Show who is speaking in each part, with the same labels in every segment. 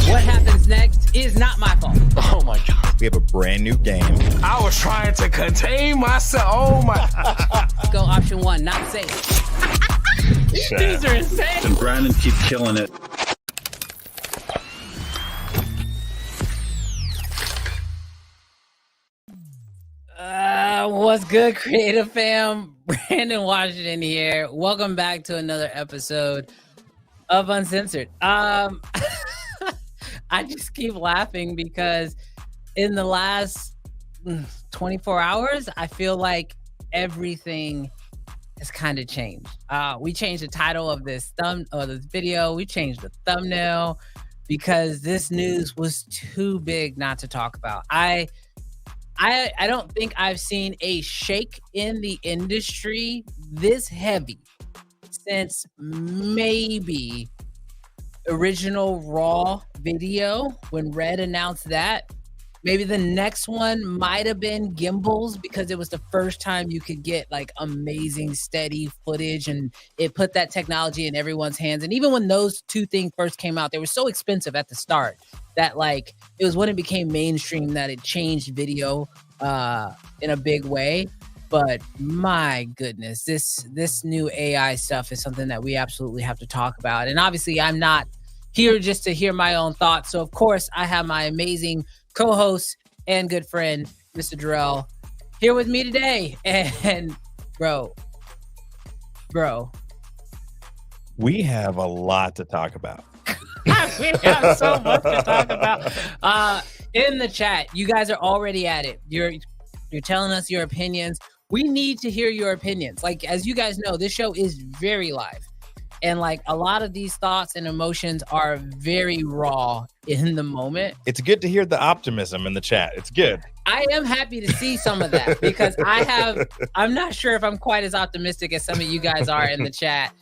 Speaker 1: What happens next is not my fault.
Speaker 2: Oh my God.
Speaker 3: We have a brand new game.
Speaker 2: I was trying to contain myself. Oh my.
Speaker 1: Let's go option one, not safe. These are insane.
Speaker 4: And Brandon keep killing it.
Speaker 1: What's good, creative fam? Brandon Washington here. Welcome back to another episode of Uncensored. I just keep laughing because in the last 24 hours, I feel like everything has kind of changed. We changed the title of this video. We changed the thumbnail because this news was too big not to talk about. I don't think I've seen a shake in the industry this heavy since maybe original Raw video when Red announced that. Maybe the next one might have been gimbals because it was the first time you could get like amazing steady footage, and it put that technology in everyone's hands. And even when those two things first came out, they were so expensive at the start that like it was when it became mainstream that it changed video in a big way. But my goodness, this new AI stuff is something that we absolutely have to talk about. And obviously I'm not here just to hear my own thoughts. So of course I have my amazing co-host and good friend, Mr. Jarrell, here with me today. And bro,
Speaker 3: We have a lot to talk about.
Speaker 1: we have so much to talk about. In the chat, you guys are already at it. You're telling us your opinions. We need to hear your opinions. Like, as you guys know, this show is very live. And like a lot of these thoughts and emotions are very raw in the moment.
Speaker 3: It's good to hear the optimism in the chat. It's good.
Speaker 1: I am happy to see some of that because I'm not sure if I'm quite as optimistic as some of you guys are in the chat.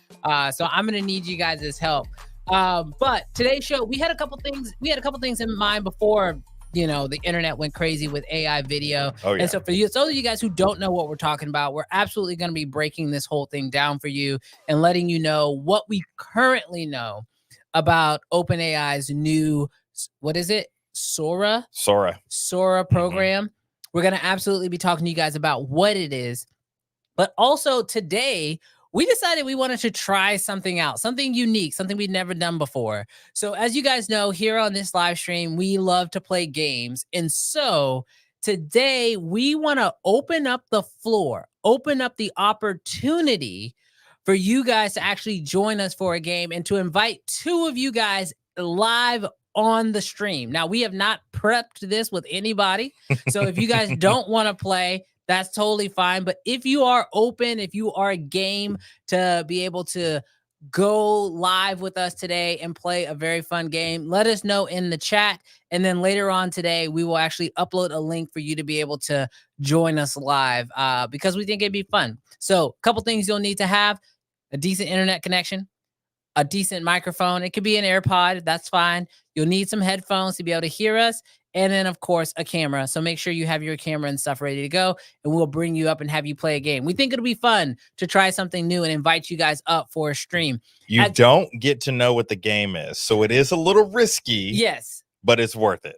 Speaker 1: So I'm going to need you guys' help. But today's show, we had a couple things in mind before, the internet went crazy with AI video.
Speaker 3: Oh, yeah.
Speaker 1: And so for you, those of you guys who don't know what we're talking about, we're absolutely going to be breaking this whole thing down for you and letting you know what we currently know about OpenAI's new, what is it? Sora program. Mm-hmm. We're going to absolutely be talking to you guys about what it is. But also today, we decided we wanted to try something out, something unique, something we'd never done before. So as you guys know, here on this live stream, we love to play games. And so today we want to open up the floor, open up the opportunity for you guys to actually join us for a game and to invite two of you guys live on the stream. Now, we have not prepped this with anybody. So if you guys don't want to play, that's totally fine. But if you are open, if you are game to be able to go live with us today and play a very fun game, let us know in the chat. And then later on today, we will actually upload a link for you to be able to join us live because we think it'd be fun. So a couple things you'll need to have: a decent internet connection, a decent microphone. It could be an AirPod. That's fine. You'll need some headphones to be able to hear us. And then, of course, a camera. So make sure you have your camera and stuff ready to go, and we'll bring you up and have you play a game. We think it'll be fun to try something new and invite you guys up for a stream.
Speaker 3: You don't get to know what the game is, so it is a little risky.
Speaker 1: Yes.
Speaker 3: But it's worth it.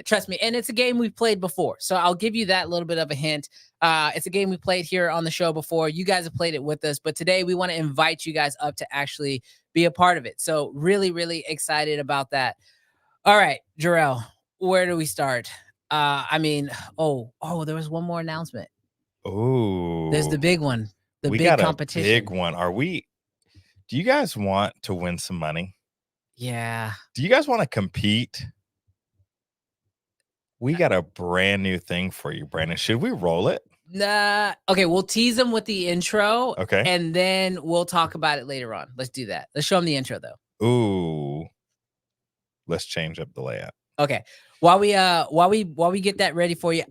Speaker 1: Trust me. And it's a game we've played before. So I'll give you that little bit of a hint. It's a game we played here on the show before. You guys have played it with us. But today we want to invite you guys up to actually be a part of it. So really, really excited about that. All right, Jarrell, where do we start? There was one more announcement.
Speaker 3: Oh,
Speaker 1: there's the big one.
Speaker 3: We
Speaker 1: big
Speaker 3: got
Speaker 1: competition.
Speaker 3: A big one. Do you guys want to win some money?
Speaker 1: Yeah.
Speaker 3: Do you guys want to compete? We got a brand new thing for you, Brandon. Should we roll it?
Speaker 1: Nah. Okay, we'll tease them with the intro.
Speaker 3: Okay.
Speaker 1: And then we'll talk about it later on. Let's do that. Let's show them the intro though.
Speaker 3: Ooh. Let's change up the layout.
Speaker 1: Okay. While we get that ready for you,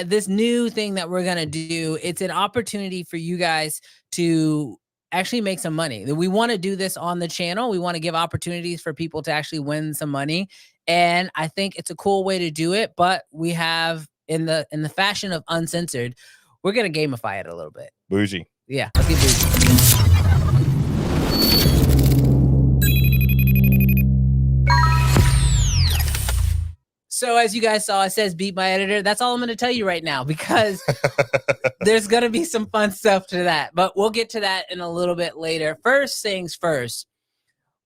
Speaker 1: this new thing that we're gonna do, it's an opportunity for you guys to actually make some money. We want to do this on the channel. We want to give opportunities for people to actually win some money. And I think it's a cool way to do it. But we have in the fashion of Uncensored, we're gonna gamify it a little bit.
Speaker 3: Bougie.
Speaker 1: Yeah, let's get bougie. So as you guys saw, it says beat my editor. That's all I'm going to tell you right now, because there's going to be some fun stuff to that. But we'll get to that in a little bit later. First things first,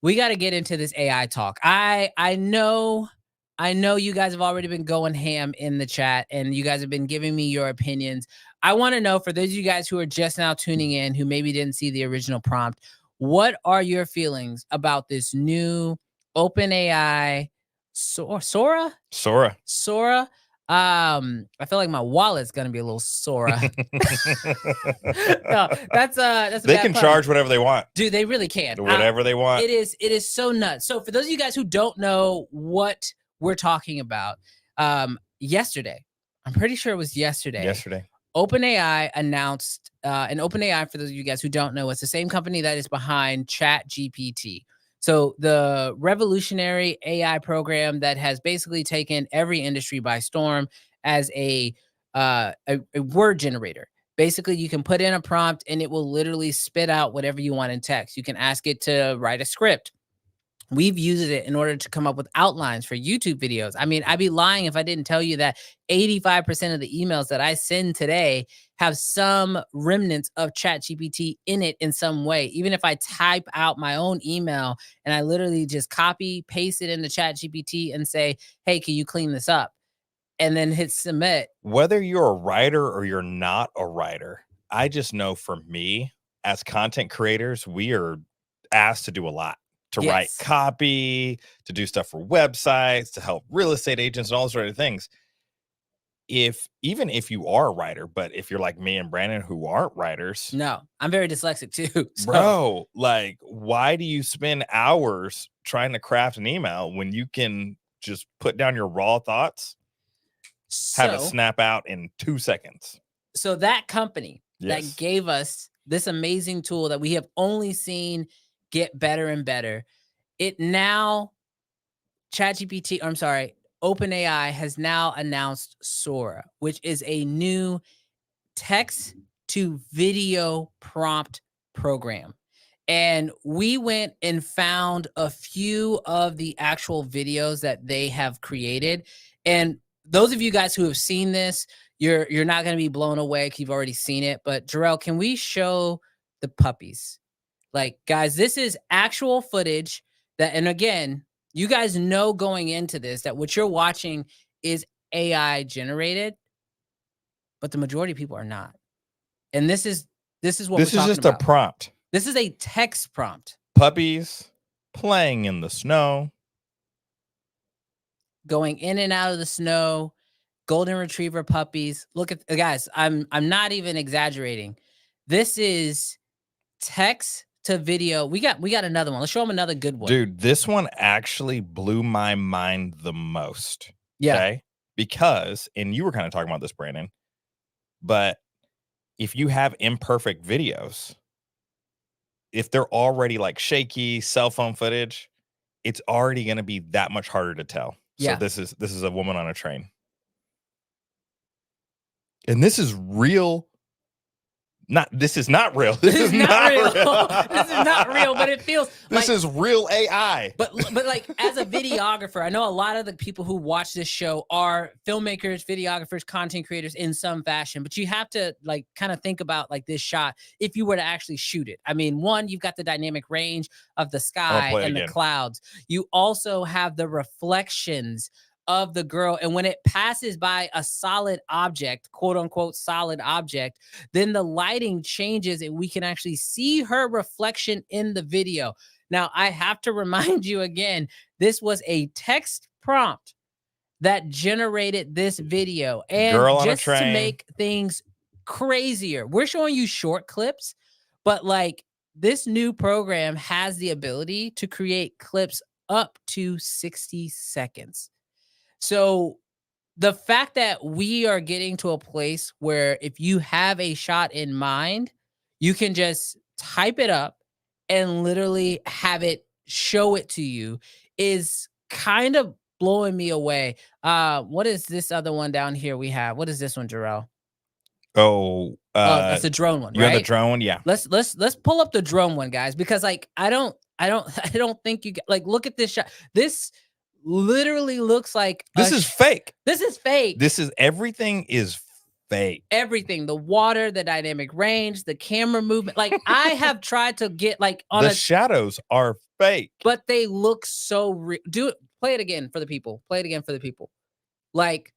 Speaker 1: we got to get into this AI talk. I know you guys have already been going ham in the chat, and you guys have been giving me your opinions. I want to know, for those of you guys who are just now tuning in, who maybe didn't see the original prompt, what are your feelings about this new OpenAI Sora? I feel like my wallet's gonna be a little Sora. No, that's
Speaker 3: they can charge whatever they want.
Speaker 1: Dude, they really can.
Speaker 3: Whatever they want.
Speaker 1: It is so nuts. So for those of you guys who don't know what we're talking about, yesterday, I'm pretty sure it was yesterday. OpenAI announced, and OpenAI, for those of you guys who don't know, it's the same company that is behind ChatGPT. So the revolutionary AI program that has basically taken every industry by storm as a word generator. Basically, you can put in a prompt and it will literally spit out whatever you want in text. You can ask it to write a script. We've used it in order to come up with outlines for YouTube videos. I mean, I'd be lying if I didn't tell you that 85% of the emails that I send today have some remnants of ChatGPT in it in some way. Even if I type out my own email and I literally just copy, paste it into ChatGPT and say, hey, can you clean this up? And then hit submit.
Speaker 3: Whether you're a writer or you're not a writer, I just know for me, as content creators, we are asked to do a lot. To write copy, to do stuff for websites, to help real estate agents and all those sort of things. Even if you are a writer, but if you're like me and Brandon who aren't writers.
Speaker 1: No, I'm very dyslexic too.
Speaker 3: So. Bro, like, why do you spend hours trying to craft an email when you can just put down your raw thoughts, have it snap out in 2 seconds?
Speaker 1: So that company that gave us this amazing tool that we have only seen get better and better. OpenAI has now announced Sora, which is a new text to video prompt program. And we went and found a few of the actual videos that they have created. And those of you guys who have seen this, you're not going to be blown away because you've already seen it. But Jarrell, can we show the puppies? Like, guys, this is actual footage that, and again, you guys know going into this that what you're watching is AI generated, but the majority of people are not. And this is what we're talking about. This is just a
Speaker 3: prompt.
Speaker 1: This is a text prompt.
Speaker 3: Puppies playing in the snow,
Speaker 1: going in and out of the snow, golden retriever puppies. Look at, guys, I'm not even exaggerating. This is text to video. We got another one. Let's show them another good one.
Speaker 3: Dude, this one actually blew my mind the most.
Speaker 1: Yeah.
Speaker 3: Okay? Because, and you were kind of talking about this, Brandon, but if you have imperfect videos, if they're already like shaky cell phone footage, it's already going to be that much harder to tell.
Speaker 1: Yeah.
Speaker 3: So this is a woman on a train. And this is real. This is not real. This is not real.
Speaker 1: This is not real, but it feels
Speaker 3: this is real AI.
Speaker 1: But like, as a videographer, I know a lot of the people who watch this show are filmmakers, videographers, content creators in some fashion. But you have to like kind of think about like this shot if you were to actually shoot it. I mean, one, you've got the dynamic range of the sky and the clouds. You also have the reflections of the girl, and when it passes by a solid object, quote unquote solid object, then the lighting changes and we can actually see her reflection in the video. Now, I have to remind you again, this was a text prompt that generated this video. And just to make things crazier, we're showing you short clips, but like this new program has the ability to create clips up to 60 seconds. So the fact that we are getting to a place where if you have a shot in mind, you can just type it up and literally have it show it to you is kind of blowing me away. What is this other one down here we have? What is this one, Jarrell?
Speaker 3: Oh,
Speaker 1: that's the drone one,
Speaker 3: right?
Speaker 1: You have
Speaker 3: the drone, yeah.
Speaker 1: Let's pull up the drone one, guys, because like I don't think you like look at this shot. This literally looks like
Speaker 3: this is fake.
Speaker 1: This is fake.
Speaker 3: Everything is fake.
Speaker 1: Everything, the water, the dynamic range, the camera movement. Like I have tried to get like on
Speaker 3: the shadows are fake,
Speaker 1: but they look so real. Play it again for the people. Play it again for the people. Like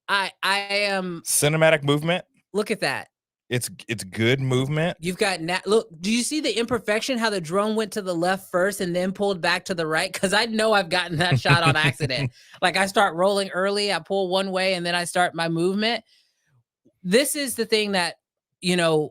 Speaker 1: I am
Speaker 3: cinematic movement.
Speaker 1: Look at that.
Speaker 3: It's good movement.
Speaker 1: You've got look, do you see the imperfection, how the drone went to the left first and then pulled back to the right? Because I know I've gotten that shot on accident. Like I start rolling early, I pull one way, and then I start my movement. This is the thing that,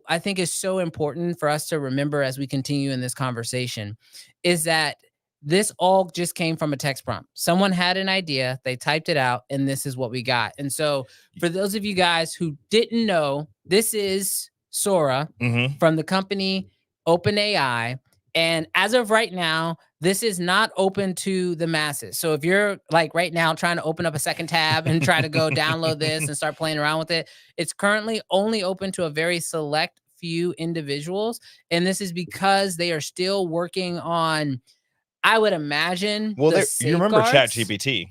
Speaker 1: I think is so important for us to remember as we continue in this conversation, is that this all just came from a text prompt. Someone had an idea, they typed it out, and this is what we got. And so for those of you guys who didn't know, this is Sora from the company OpenAI. And as of right now, this is not open to the masses. So if you're like right now trying to open up a second tab and try to go download this and start playing around with it, it's currently only open to a very select few individuals. And this is because they are still working on, I would imagine.
Speaker 3: Well, you remember ChatGPT?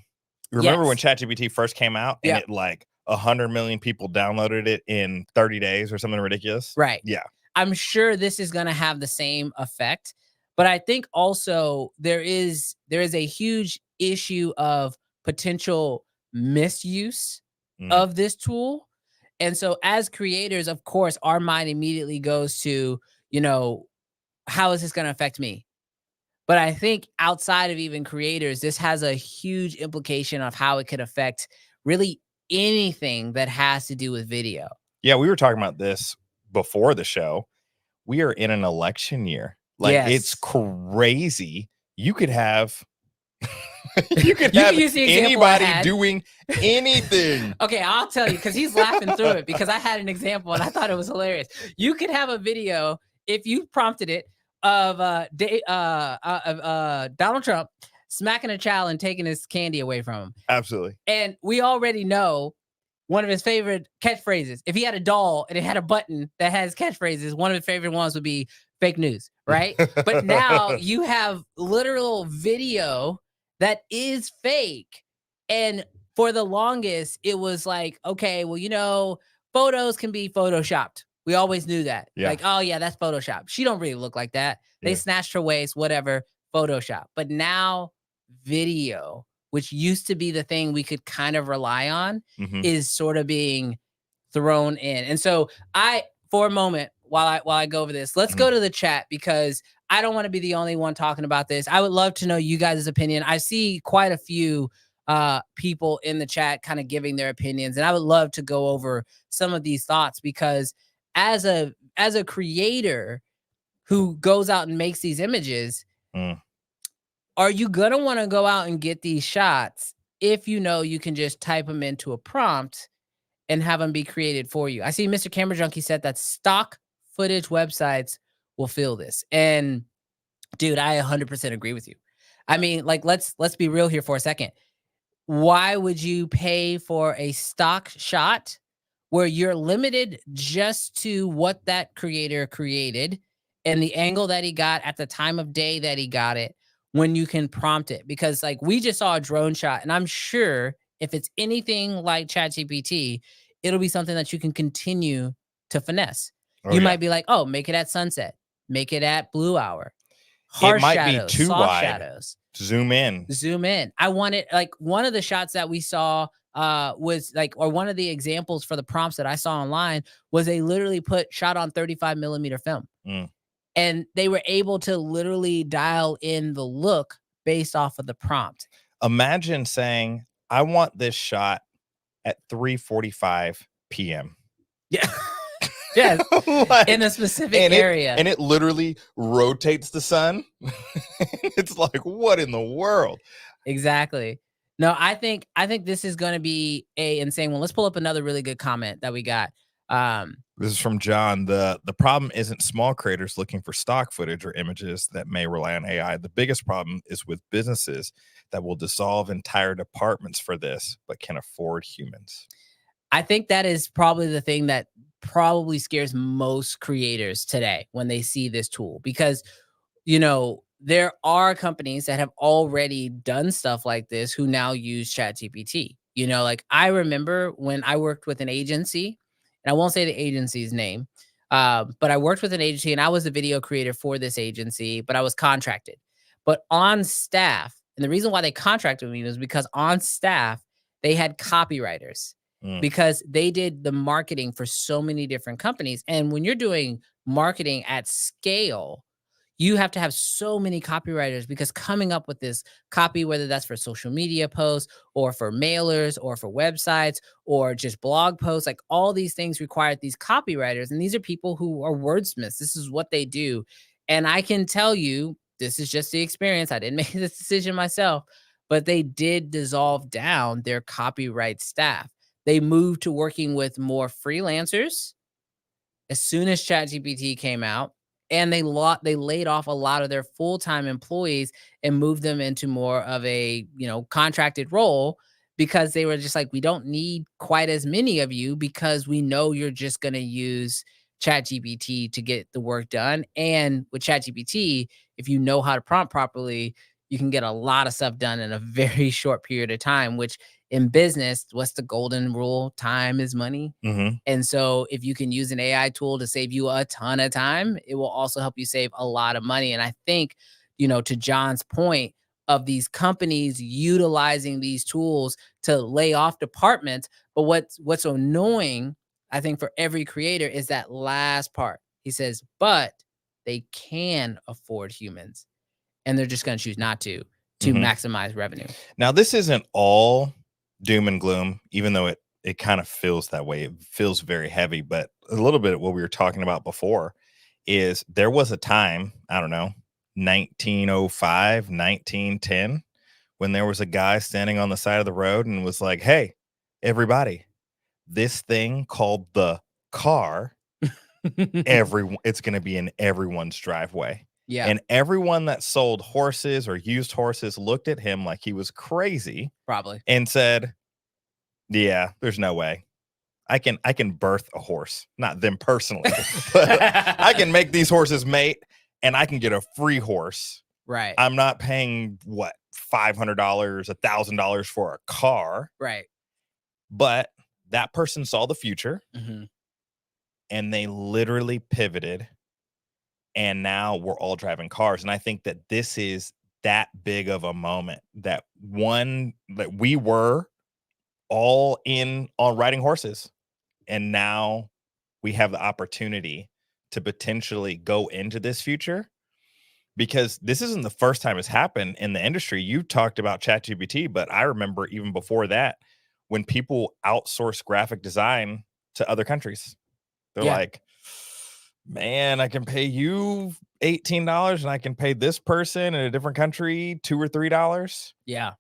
Speaker 3: Remember when ChatGPT first came out and it like 100 million people downloaded it in 30 days or something ridiculous?
Speaker 1: Right.
Speaker 3: Yeah.
Speaker 1: I'm sure this is going to have the same effect, but I think also there is a huge issue of potential misuse of this tool. And so as creators, of course, our mind immediately goes to, how is this going to affect me? But I think outside of even creators, this has a huge implication of how it could affect really anything that has to do with video.
Speaker 3: Yeah, we were talking about this before the show. We are in an election year. Like it's crazy. You could have anybody doing anything.
Speaker 1: Okay, I'll tell you, because he's laughing through it, because I had an example and I thought it was hilarious. You could have a video, if you prompted it, of Donald Trump smacking a child and taking his candy away from him.
Speaker 3: Absolutely.
Speaker 1: And we already know one of his favorite catchphrases. If he had a doll and it had a button that has catchphrases, one of his favorite ones would be fake news, right? But now you have literal video that is fake. And for the longest, it was like, okay, well, photos can be photoshopped. We always knew that.
Speaker 3: Yeah.
Speaker 1: Like, oh yeah, that's Photoshop. She don't really look like that. They snatched her waist, whatever, Photoshop. But now video, which used to be the thing we could kind of rely on, is sort of being thrown in. And so for a moment, while I go over this, let's go to the chat, because I don't want to be the only one talking about this. I would love to know you guys' opinion. I see quite a few people in the chat kind of giving their opinions, and I would love to go over some of these thoughts, because as a creator who goes out and makes these images, are you going to want to go out and get these shots if you can just type them into a prompt and have them be created for you? I see Mr. Camera Junkie said that stock footage websites will feel this. And dude, I 100% agree with you. I mean, like, let's be real here for a second. Why would you pay for a stock shot where you're limited just to what that creator created and the angle that he got at the time of day that he got it, when you can prompt it? Because like we just saw a drone shot, and I'm sure if it's anything like ChatGPT, it'll be something that you can continue to finesse. You might be like, oh, make it at sunset, make it at blue hour, harsh shadows,
Speaker 3: be too
Speaker 1: soft
Speaker 3: wide.
Speaker 1: shadows.
Speaker 3: Zoom in.
Speaker 1: I want it, like one of the shots that we saw was like, or one of the examples for the prompts that I saw online was they literally shot on 35 millimeter film. And they were able to literally dial in the look based off of the prompt.
Speaker 3: Imagine saying, I want this shot at 3:45 p.m.
Speaker 1: Yeah. Yes. Like, in a specific area.
Speaker 3: And it literally rotates the sun. It's like, what in the world?
Speaker 1: Exactly. No, I think this is going to be a insane one. Let's pull up another really good comment that we got.
Speaker 3: This is from John. The problem isn't small creators looking for stock footage or images that may rely on AI. The biggest problem is with businesses that will dissolve entire departments for this, but can afford humans.
Speaker 1: I think that is probably the thing that probably scares most creators today when they see this tool, because, there are companies that have already done stuff like this who now use ChatGPT. You know, like I remember when I worked with an agency, and I won't say the agency's name, but I worked with an agency and I was the video creator for this agency, but I was contracted. But on staff, and the reason why they contracted me was because on staff, they had copywriters
Speaker 3: Mm.
Speaker 1: because they did the marketing for so many different companies. And when you're doing marketing at scale, you have to have so many copywriters because coming up with this copy, whether that's for social media posts or for mailers or for websites or just blog posts, like all these things require these copywriters. And these are people who are wordsmiths. This is what they do. And I can tell you, this is just the experience. I didn't make this decision myself, but they did dissolve down their copyright staff. They moved to working with more freelancers as soon as ChatGPT came out, and they laid off a lot of their full-time employees and moved them into more of a, contracted role because they were just like, we don't need quite as many of you because we know you're just going to use ChatGPT to get the work done. And with ChatGPT, if you know how to prompt properly, you can get a lot of stuff done in a very short period of time, which in business, what's the golden rule? Time is money.
Speaker 3: Mm-hmm.
Speaker 1: And so if you can use an AI tool to save you a ton of time, it will also help you save a lot of money. And I think, to John's point of these companies utilizing these tools to lay off departments, but what's annoying, I think, for every creator is that last part. He says, but they can afford humans and they're just going to choose not to
Speaker 3: Mhm.
Speaker 1: maximize revenue.
Speaker 3: Now, this isn't all doom and gloom, even though it kind of feels that way. It feels very heavy, but a little bit of what we were talking about before is there was a time, I don't know, 1905, 1910, when there was a guy standing on the side of the road and was like, "Hey, everybody, this thing called the car, it's going to be in everyone's driveway."
Speaker 1: Yeah,
Speaker 3: And everyone that sold horses or used horses looked at him like he was crazy
Speaker 1: probably.
Speaker 3: and said, "Yeah, there's no way. I can birth a horse, not them personally, but I can make these horses mate and I can get a free horse.
Speaker 1: Right,
Speaker 3: I'm not paying what, $500, $1,000 for a car."
Speaker 1: right.
Speaker 3: But that person saw the future
Speaker 1: Mhm.
Speaker 3: and they literally pivoted, and now we're all driving cars. And I think that this is that big of a moment that we were all in on riding horses, and now we have the opportunity to potentially go into this future, because this isn't the first time it's happened in the industry. You talked about ChatGPT, but I remember even before that when people outsource graphic design to other countries. They're
Speaker 1: Yeah.
Speaker 3: like, "Man, I can pay you $18 and I can pay this person in a different country $2 or $3."
Speaker 1: Yeah.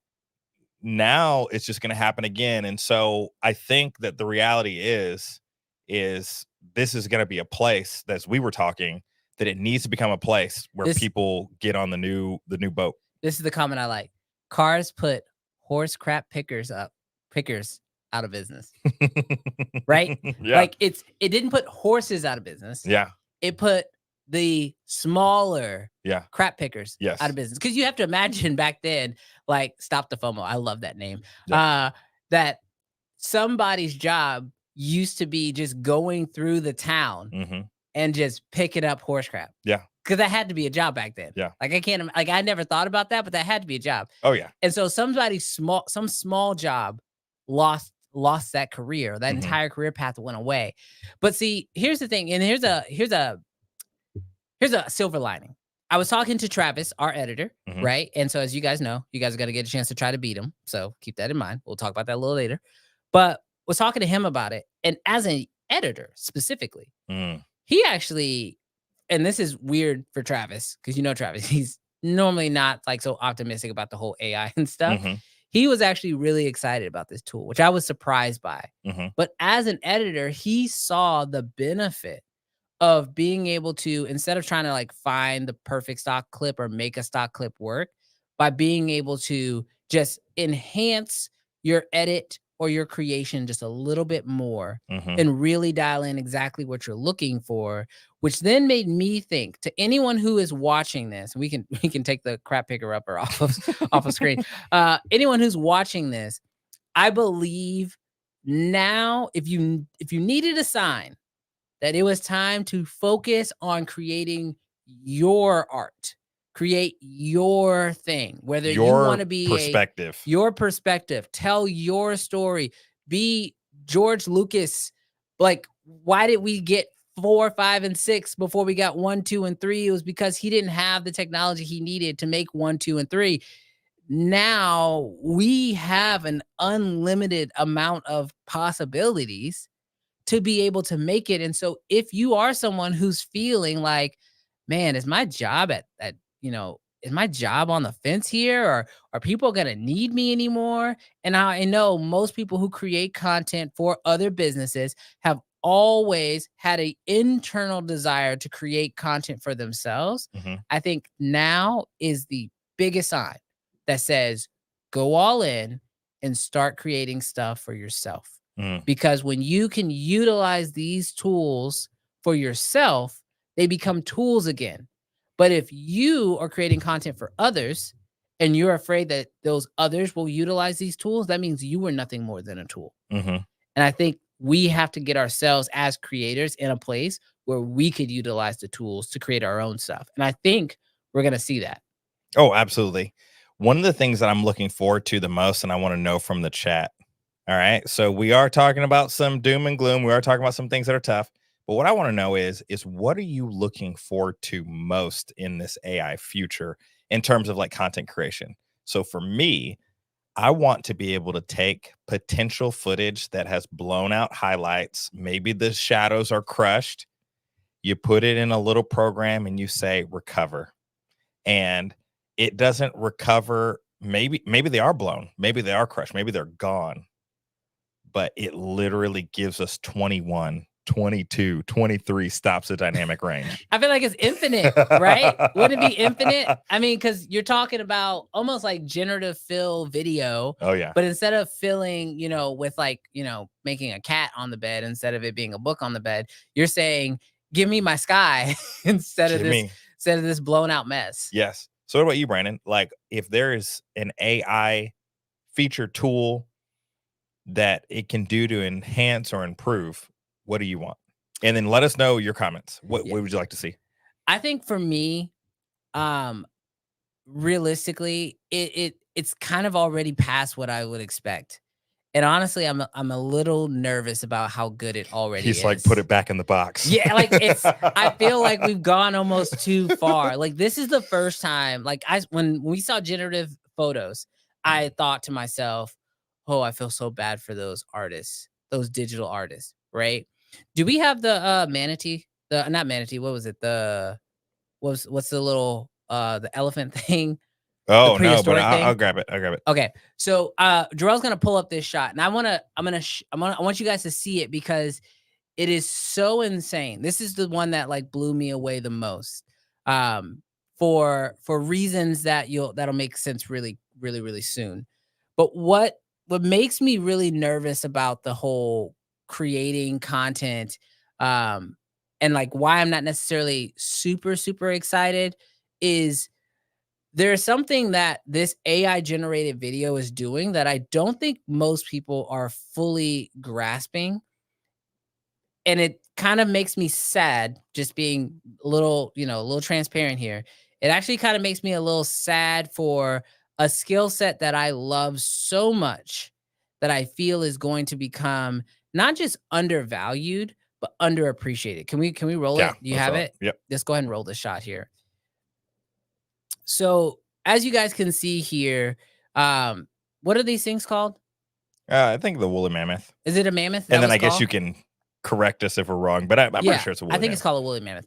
Speaker 3: Now it's just going to happen again. And so I think that the reality is this is going to be a place, as we were talking, that it needs to become a place where
Speaker 1: This
Speaker 3: people get on the new boat.
Speaker 1: this is the comment I like. Cars put horse crap pickers out of business, right?
Speaker 3: Yeah.
Speaker 1: Like it didn't put horses out of business.
Speaker 3: Yeah.
Speaker 1: It put the smaller
Speaker 3: Yeah.
Speaker 1: crap pickers
Speaker 3: Yes.
Speaker 1: out of business. Because you have to imagine back then, like Stop the FOMO. I love that name.
Speaker 3: Yeah.
Speaker 1: That somebody's job used to be just going through the town
Speaker 3: Hmm.
Speaker 1: and just picking up horse crap.
Speaker 3: Yeah.
Speaker 1: Because that had to be a job back then.
Speaker 3: Yeah.
Speaker 1: Like I never thought about that, but that had to be a job.
Speaker 3: Oh yeah.
Speaker 1: And so some small job lost that career. That
Speaker 3: Mhm.
Speaker 1: entire career path went away. But see, here's the thing, and here's a silver lining. I was talking to Travis, our editor,
Speaker 3: Mhm.
Speaker 1: right? And so as you guys know, you guys are gonna get a chance to try to beat him. So keep that in mind. We'll talk about that a little later. But was talking to him about it. And as an editor specifically,
Speaker 3: Mm.
Speaker 1: he actually, and this is weird for Travis, because Travis, he's normally not like so optimistic about the whole AI and stuff.
Speaker 3: Mhm.
Speaker 1: He was actually really excited about this tool, which I was surprised by.
Speaker 3: Mhm.
Speaker 1: But as an editor, he saw the benefit of being able to, instead of trying to like find the perfect stock clip or make a stock clip work, by being able to just enhance your edit or your creation just a little bit more
Speaker 3: Mhm.
Speaker 1: and really dial in exactly what you're looking for, which then made me think to anyone who is watching this, we can take the crap picker upper off of screen. Anyone who's watching this, I believe now if you needed a sign that it was time to focus on creating your art, create your thing, whether you want
Speaker 3: Your
Speaker 1: to be
Speaker 3: perspective.
Speaker 1: your perspective, tell your story, be George Lucas. Like, why did we get 4, 5, and 6 before we got 1, 2, and 3? It was because he didn't have the technology he needed to make 1, 2, and 3. Now we have an unlimited amount of possibilities to be able to make it. And so if you are someone who's feeling like, man, is my job is my job on the fence here, or are people going to need me anymore? And I know most people who create content for other businesses have always had an internal desire to create content for themselves.
Speaker 3: Mhm.
Speaker 1: I think now is the biggest sign that says go all in and start creating stuff for yourself.
Speaker 3: Mm.
Speaker 1: Because when you can utilize these tools for yourself, they become tools again. But if you are creating content for others and you're afraid that those others will utilize these tools, that means you are nothing more than a tool.
Speaker 3: Mhm.
Speaker 1: And I think we have to get ourselves as creators in a place where we could utilize the tools to create our own stuff. And I think we're going to see that.
Speaker 3: Oh, absolutely. One of the things that I'm looking forward to the most, and I want to know from the chat. All right. So we are talking about some doom and gloom. We are talking about some things that are tough. But what I want to know is what are you looking forward to most in this AI future in terms of like content creation? So for me, I want to be able to take potential footage that has blown out highlights. Maybe the shadows are crushed. You put it in a little program and you say recover. And it doesn't recover. Maybe they are blown. Maybe they are crushed. Maybe they're gone. But it literally gives us 21, 22, 23 stops of dynamic range.
Speaker 1: I feel like it's infinite, right? Wouldn't it be infinite? I mean, because you're talking about almost like generative fill video.
Speaker 3: Oh, yeah.
Speaker 1: But instead of filling, with like, making a cat on the bed instead of it being a book on the bed, you're saying, give me my sky instead of this blown out mess.
Speaker 3: Yes. So what about you, Brandon? Like if there is an AI feature tool that it can do to enhance or improve, what do you want? And then let us know your comments. What would you like to see?
Speaker 1: I think for me, realistically, it's kind of already past what I would expect. And honestly, I'm a little nervous about how good it already is.
Speaker 3: He's like, put it back in the box.
Speaker 1: Yeah, like I feel like we've gone almost too far. Like this is the first time, like when we saw generative photos, I thought to myself, oh, I feel so bad for those artists, those digital artists, right? Do we have the manatee? The not manatee, what was it? What's the little the elephant thing? The
Speaker 3: Oh no, but
Speaker 1: prehistoric thing?
Speaker 3: I'll grab it. I'll grab it.
Speaker 1: Okay. So Jarrell's gonna pull up this shot, and I want you guys to see it because it is so insane. This is the one that like blew me away the most. For reasons that'll make sense really, really, really soon. But what makes me really nervous about the whole creating content, and like why I'm not necessarily super, super excited is there's something that this AI generated video is doing that I don't think most people are fully grasping. And it kind of makes me sad just being a little transparent here. It actually kind of makes me a little sad for a skill set that I love so much that I feel is going to become not just undervalued, but underappreciated. Can we roll
Speaker 3: Yeah,
Speaker 1: it? Do you
Speaker 3: let's
Speaker 1: have
Speaker 3: roll.
Speaker 1: it?
Speaker 3: Yep.
Speaker 1: Let's go ahead and roll the shot here. So as you guys can see here, what are these things called?
Speaker 3: I think the woolly mammoth.
Speaker 1: Is it a mammoth?
Speaker 3: And then I guess you can correct us if we're wrong, but I'm pretty sure it's a woolly
Speaker 1: I think
Speaker 3: mammoth.
Speaker 1: it's called a woolly mammoth.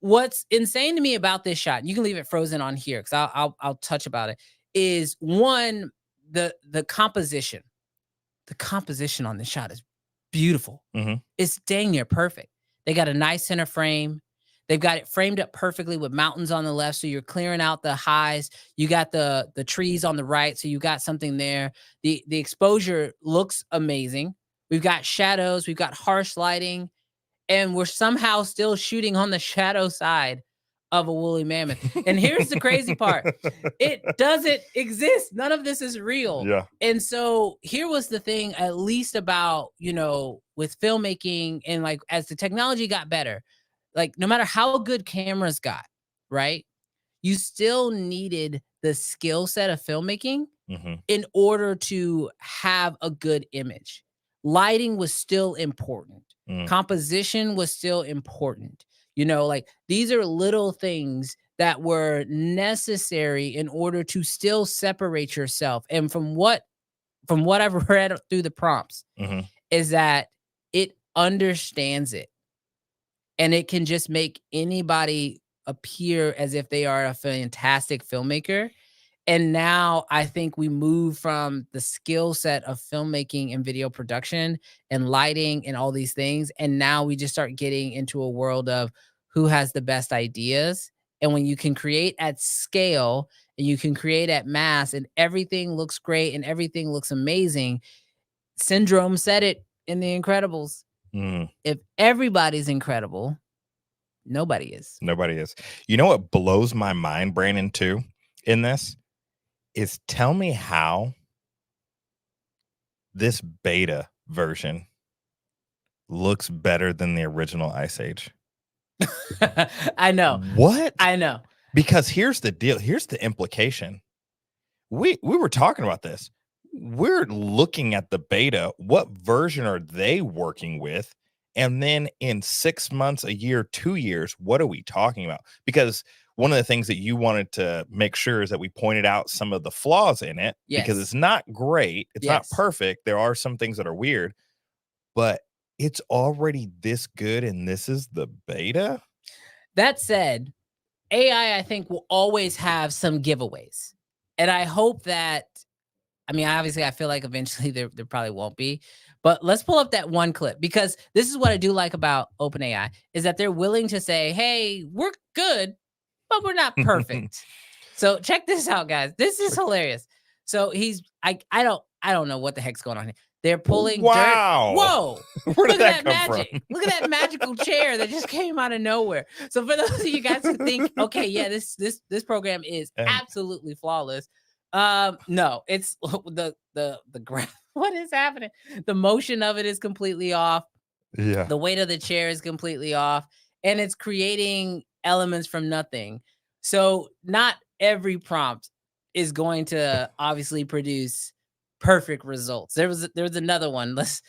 Speaker 1: What's insane to me about this shot, and you can leave it frozen on here because I'll touch about it, is one, the composition. The composition on this shot is beautiful.
Speaker 3: Mhm.
Speaker 1: It's dang near perfect. They got a nice center frame. They've got it framed up perfectly with mountains on the left, so you're clearing out the highs. You got the trees on the right, so you got something there. The exposure looks amazing. We've got shadows, we've got harsh lighting, and we're somehow still shooting on the shadow side of a woolly mammoth. And here's the crazy part. It doesn't exist. None of this is real.
Speaker 3: Yeah.
Speaker 1: And so here was the thing, at least about, with filmmaking and like as the technology got better, like no matter how good cameras got, right? You still needed the skill set of filmmaking in order to have a good image. Lighting was still important. Composition was still important. Like these are little things that were necessary in order to still separate yourself. And from what I've read through the prompts is that it understands it, and it can just make anybody appear as if they are a fantastic filmmaker. And now I think we move from the skill set of filmmaking and video production and lighting and all these things. And now we just start getting into a world of who has the best ideas. And when you can create at scale and you can create at mass and everything looks great and everything looks amazing, Syndrome said it in The Incredibles. If everybody's incredible, nobody is.
Speaker 3: Nobody is. You know what blows my mind, Brandon, too, in this? Is tell me how this beta version looks better than the original Ice Age.
Speaker 1: I know.
Speaker 3: What?
Speaker 1: I know.
Speaker 3: Because here's the deal. Here's the implication. We were talking about this. We're looking at the beta. What version are they working with? And then in 6 months, a year, 2 years, what are we talking about? Because one of the things that you wanted to make sure is that we pointed out some of the flaws in it, because it's not great. It's not perfect. There are some things that are weird, but it's already this good. And this is the beta.
Speaker 1: That said, AI, I think, will always have some giveaways. And I hope that, obviously I feel like eventually there probably won't be, but let's pull up that one clip, because this is what I do like about OpenAI is that they're willing to say, hey, we're good, but we're not perfect. So check this out, guys. This is hilarious. So I don't know what the heck's going on here. They're pulling dirt. Whoa.
Speaker 3: Where did that come
Speaker 1: magic
Speaker 3: from?
Speaker 1: Look at that magical chair that just came out of nowhere. So for those of you guys who think, okay, yeah, this program is absolutely flawless. No, it's the graph. What is happening? The motion of it is completely off.
Speaker 3: Yeah.
Speaker 1: The weight of the chair is completely off, and it's creating elements from nothing. So not every prompt is going to obviously produce perfect results. There was another one. Let's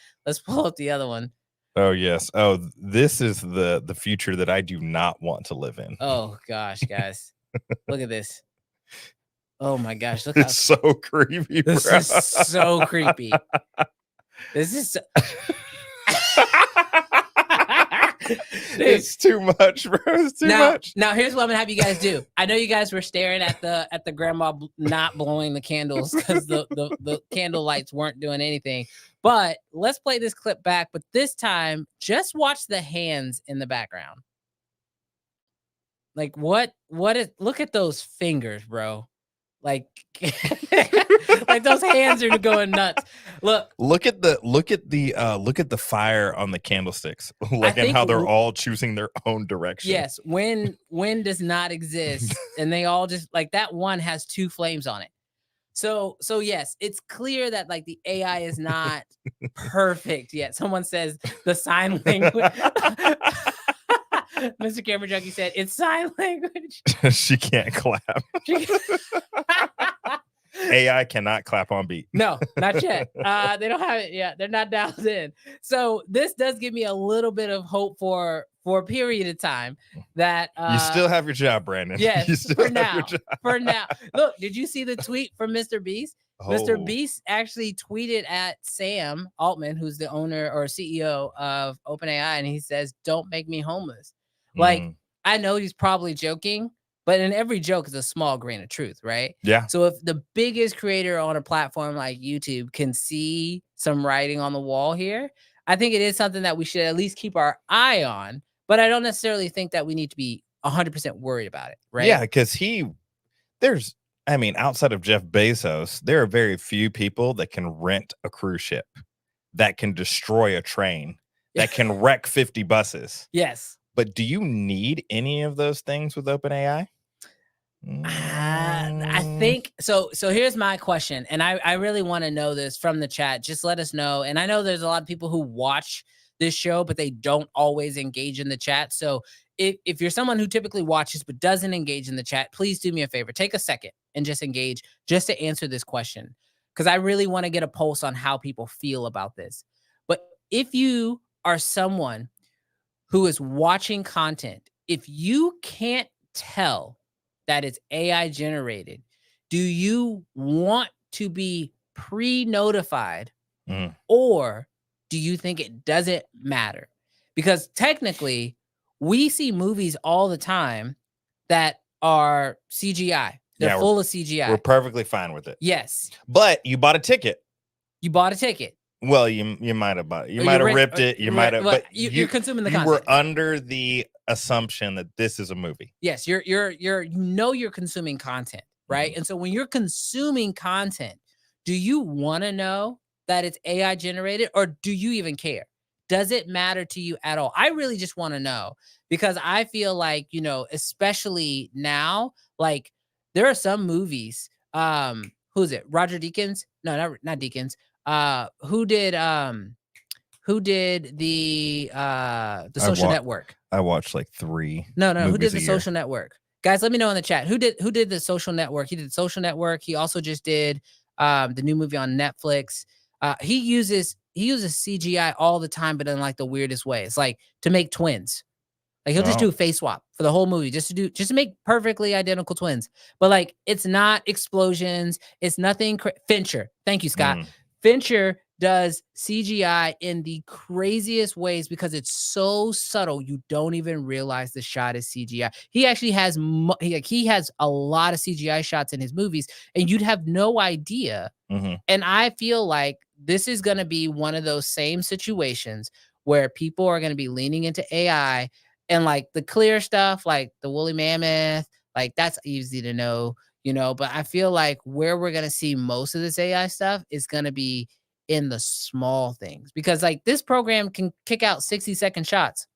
Speaker 1: pull up the other one.
Speaker 3: Oh yes. Oh, this is the future that I do not want to live in.
Speaker 1: Oh gosh, guys. Look at this. Oh my gosh, look
Speaker 3: it's so creepy.
Speaker 1: This
Speaker 3: bro.
Speaker 1: is so creepy. This is so...
Speaker 3: It's too much, bro. It's too much.
Speaker 1: Now here's what I'm gonna have you guys do. I know you guys were staring at the grandma not blowing the candles because the candle lights weren't doing anything. But let's play this clip back. But this time, just watch the hands in the background. Like what is? Look at those fingers, bro. Like, like those hands are going nuts. Look
Speaker 3: at the fire on the candlesticks, like, and how they're all choosing their own direction.
Speaker 1: Yes, wind does not exist, and they all just like that one has 2 flames on it. So yes, it's clear that like the AI is not perfect yet. Someone says the sign language. Mr. Camera Junkie said it's sign language.
Speaker 3: She can't clap. AI cannot clap on beat.
Speaker 1: No, not yet. They don't have it yet. They're not dialed in. So this does give me a little bit of hope for a period of time that
Speaker 3: you still have your job, Brandon.
Speaker 1: Yes,
Speaker 3: you still
Speaker 1: for
Speaker 3: have
Speaker 1: now.
Speaker 3: your job.
Speaker 1: For now. Look, did you see the tweet from Mr. Beast?
Speaker 3: Oh.
Speaker 1: Mr. Beast actually tweeted at Sam Altman, who's the owner or CEO of OpenAI, and he says, "Don't make me homeless." Like, I know he's probably joking, but in every joke is a small grain of truth, right?
Speaker 3: Yeah.
Speaker 1: So if the biggest creator on a platform like YouTube can see some writing on the wall here, I think it is something that we should at least keep our eye on. but I don't necessarily think that we need to be 100% worried about it, right?
Speaker 3: Yeah, because there's, I mean, outside of Jeff Bezos, there are very few people that can rent a cruise ship, that can destroy a train, that can wreck 50 buses.
Speaker 1: Yes.
Speaker 3: But do you need any of those things with OpenAI?
Speaker 1: I think so. So here's my question, and I really want to know this from the chat. Just let us know. And I know there's a lot of people who watch this show, but they don't always engage in the chat. So if you're someone who typically watches but doesn't engage in the chat, please do me a favor. Take a second and just engage just to answer this question. Because I really want to get a pulse on how people feel about this. But if you are someone who is watching content, if you can't tell that it's AI generated, do you want to be pre-notified
Speaker 3: Mm.
Speaker 1: or do you think it doesn't matter? Because technically, we see movies all the time that are CGI. They're
Speaker 3: Yeah,
Speaker 1: full of
Speaker 3: we're
Speaker 1: CGI.
Speaker 3: perfectly fine with it.
Speaker 1: Yes.
Speaker 3: But you bought a ticket.
Speaker 1: You bought a ticket.
Speaker 3: Well, you might have bought, you
Speaker 1: Or
Speaker 3: might have
Speaker 1: rent-
Speaker 3: ripped
Speaker 1: or-
Speaker 3: it. You
Speaker 1: right,
Speaker 3: might have,
Speaker 1: well,
Speaker 3: but
Speaker 1: you're consuming the
Speaker 3: you
Speaker 1: content.
Speaker 3: were under the assumption that this is a movie.
Speaker 1: Yes, you're consuming content, right?
Speaker 3: Mhm.
Speaker 1: And so when you're consuming content, do you want to know that it's AI generated or do you even care? Does it matter to you at all? I really just want to know because I feel like, especially now, like there are some movies, who's it? Roger Deakins? No, not Deakins. Who did the Social Network?
Speaker 3: I watched like 3
Speaker 1: No, who
Speaker 3: movies
Speaker 1: did
Speaker 3: a
Speaker 1: the
Speaker 3: year.
Speaker 1: Social Network? Guys, let me know in the chat. Who did the Social Network? He did the Social Network. He also just did the new movie on Netflix. He uses CGI all the time, but in like the weirdest way. It's like to make twins. Like he'll just do
Speaker 3: Oh.
Speaker 1: a face swap for the whole movie, just to make perfectly identical twins. But like it's not explosions, it's nothing. Fincher, thank you, Scott.
Speaker 3: Mm.
Speaker 1: Fincher does CGI in the craziest ways because it's so subtle you don't even realize the shot is CGI. He actually has he has a lot of CGI shots in his movies, and you'd have no idea.
Speaker 3: Mhm.
Speaker 1: And I feel like this is going to be one of those same situations where people are going to be leaning into AI and like the clear stuff, like the woolly mammoth, like that's easy to know, but I feel like where we're going to see most of this AI stuff is going to be in the small things because like this program can kick out 60-second shots.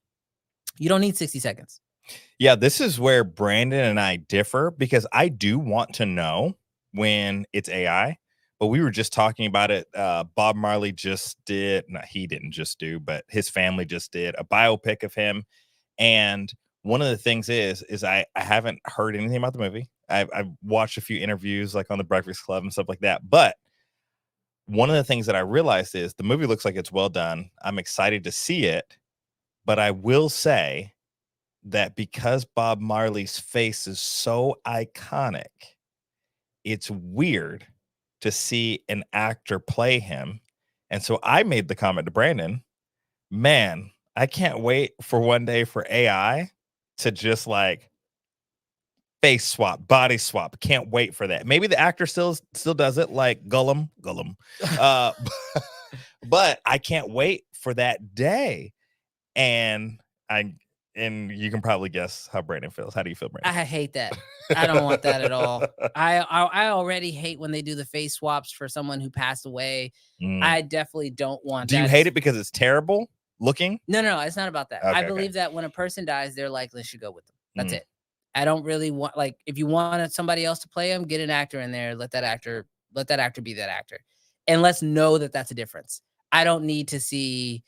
Speaker 1: You don't need 60 seconds.
Speaker 3: Yeah, this is where Brandon and I differ because I do want to know when it's AI, but we were just talking about it. Bob Marley just did, not he didn't just do, but his family just did a biopic of him. And one of the things is I haven't heard anything about the movie. I've watched a few interviews like on the Breakfast Club and stuff like that. But one of the things that I realized is the movie looks like it's well done. I'm excited to see it, but I will say that because Bob Marley's face is so iconic, it's weird to see an actor play him. And so I made the comment to Brandon, man, I can't wait for one day for AI to just like face swap, body swap. Can't wait for that. Maybe the actor still does it like Gollum. Uh, but I can't wait for that day. And you can probably guess how Brandon feels. How do you feel, Brandon?
Speaker 1: I hate that. I don't want that at all. I already hate when they do the face swaps for someone who passed away. I definitely don't want that.
Speaker 3: Do you hate it because it's terrible looking?
Speaker 1: No, it's not about that.
Speaker 3: Okay,
Speaker 1: I believe that when a person dies, their likeness should go with them. That's it. I don't really want, like, if you want somebody else to play him, get an actor in there. Let that actor be that actor, and let's know that that's a difference. I don't need to see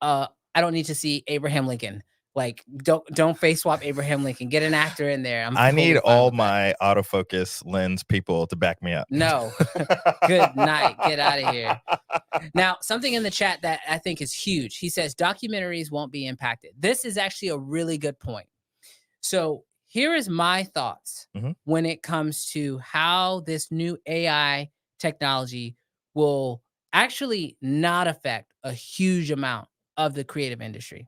Speaker 1: Abraham Lincoln. Like, don't face swap Abraham Lincoln. Get an actor in there.
Speaker 3: I need
Speaker 1: totally fine
Speaker 3: all
Speaker 1: with that.
Speaker 3: my autofocus lens people to back me up.
Speaker 1: No. Good night. Get out of here. Now, something in the chat that I think is huge. He says documentaries won't be impacted. This is actually a really good point. So here is my thoughts when it comes to how this new AI technology will actually not affect a huge amount of the creative industry.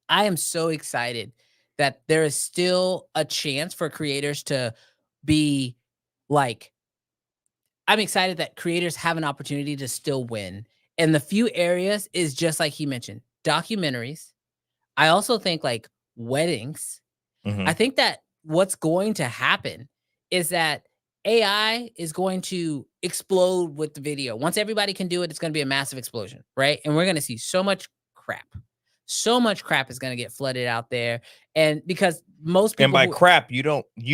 Speaker 1: I am so excited that there is still a chance for creators to be like, I'm excited that creators have an opportunity to still win. And the few areas is just like he mentioned, documentaries. I also think like weddings, I
Speaker 3: Mhm.
Speaker 1: think that what's going to happen is that AI is going to explode with the video. Once everybody can do it, it's going to be a massive explosion, right? And we're going to see so much crap. So much crap is going to get flooded out there. And because most
Speaker 3: And
Speaker 1: people
Speaker 3: by
Speaker 1: who
Speaker 3: crap, you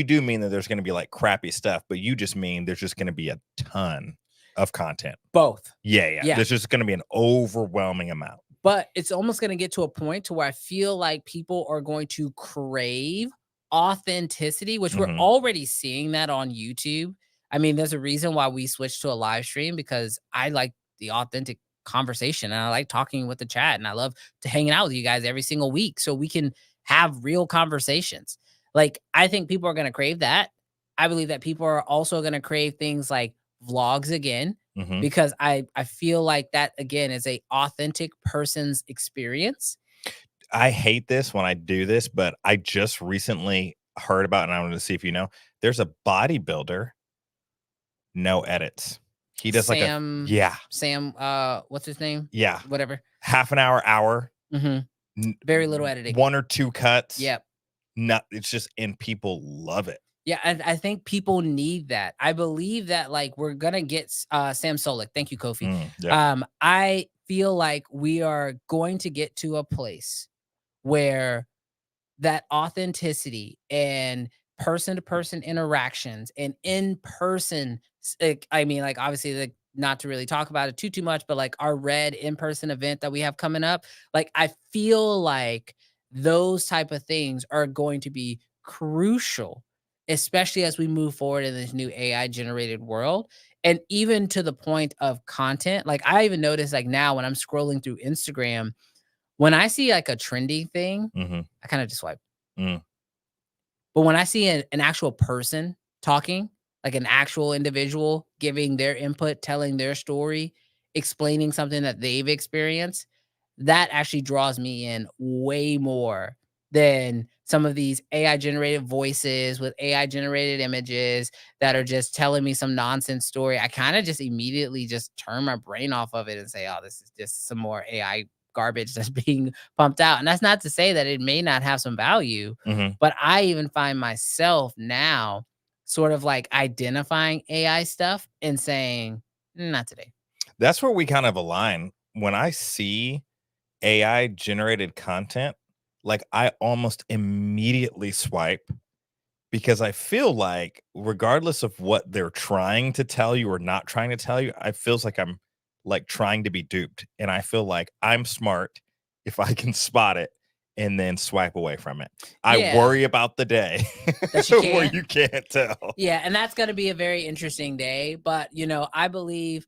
Speaker 3: do mean that there's gonna be, like, crappy stuff, but you just mean there's just gonna be a ton of content.
Speaker 1: both.
Speaker 3: Yeah, yeah.
Speaker 1: Yeah.
Speaker 3: There's just gonna be an overwhelming amount.
Speaker 1: But it's almost going to get to a point to where I feel like people are going to crave authenticity, which we're
Speaker 3: Mhm.
Speaker 1: already seeing that on YouTube. I mean, there's a reason why we switched to a live stream because I like the authentic conversation and I like talking with the chat and I love to hanging out with you guys every single week so we can have real conversations. Like I think people are going to crave that. I believe that people are also going to crave things like vlogs again
Speaker 3: Mhm.
Speaker 1: because I feel like that again is a authentic person's experience.
Speaker 3: I hate this when I do this, but I just recently heard about, and I wanted to see if you know, there's a bodybuilder, no edits. He does like a
Speaker 1: Sam
Speaker 3: yeah,
Speaker 1: Sam what's his name?
Speaker 3: yeah,
Speaker 1: Whatever.
Speaker 3: half an hour,
Speaker 1: Mhm.
Speaker 3: n
Speaker 1: Very little editing.
Speaker 3: 1 or 2 cuts.
Speaker 1: Yep.
Speaker 3: Not it's just and people love it.
Speaker 1: Yeah, and I think people need that. I believe that like we're gonna get Sam Solik. Thank you, Kofi.
Speaker 3: Yeah.
Speaker 1: I feel like we are going to get to a place where that authenticity and person to person interactions and in person like, I mean like obviously like not to really talk about it too much but like our red in-person event that we have coming up, like I feel like those type of things are going to be crucial, especially as we move forward in this new AI generated world. And even to the point of content, like I even notice like now when I'm scrolling through Instagram, when I see like a trendy thing,
Speaker 3: Mhm.
Speaker 1: I kind of just swipe.
Speaker 3: Mm.
Speaker 1: But when I see an actual person talking, like an actual individual giving their input, telling their story, explaining something that they've experienced, that actually draws me in way more than some of these AI generated voices with AI generated images that are just telling me some nonsense story. I kind of just immediately just turn my brain off of it and say, oh, this is just some more AI garbage that's being pumped out. And that's not to say that it may not have some value,
Speaker 3: Mhm.
Speaker 1: but I even find myself now sort of like identifying AI stuff and saying, not today.
Speaker 3: That's where we kind of align. When I see AI generated content, like, I almost immediately swipe because I feel like regardless of what they're trying to tell you or not trying to tell you, I feels like I'm, like, trying to be duped, and I feel like I'm smart if I can spot it and then swipe away from it. I
Speaker 1: Yeah,
Speaker 3: worry about the day
Speaker 1: that you
Speaker 3: where
Speaker 1: can't.
Speaker 3: you can't tell.
Speaker 1: Yeah, and that's gonna be a very interesting day. But I believe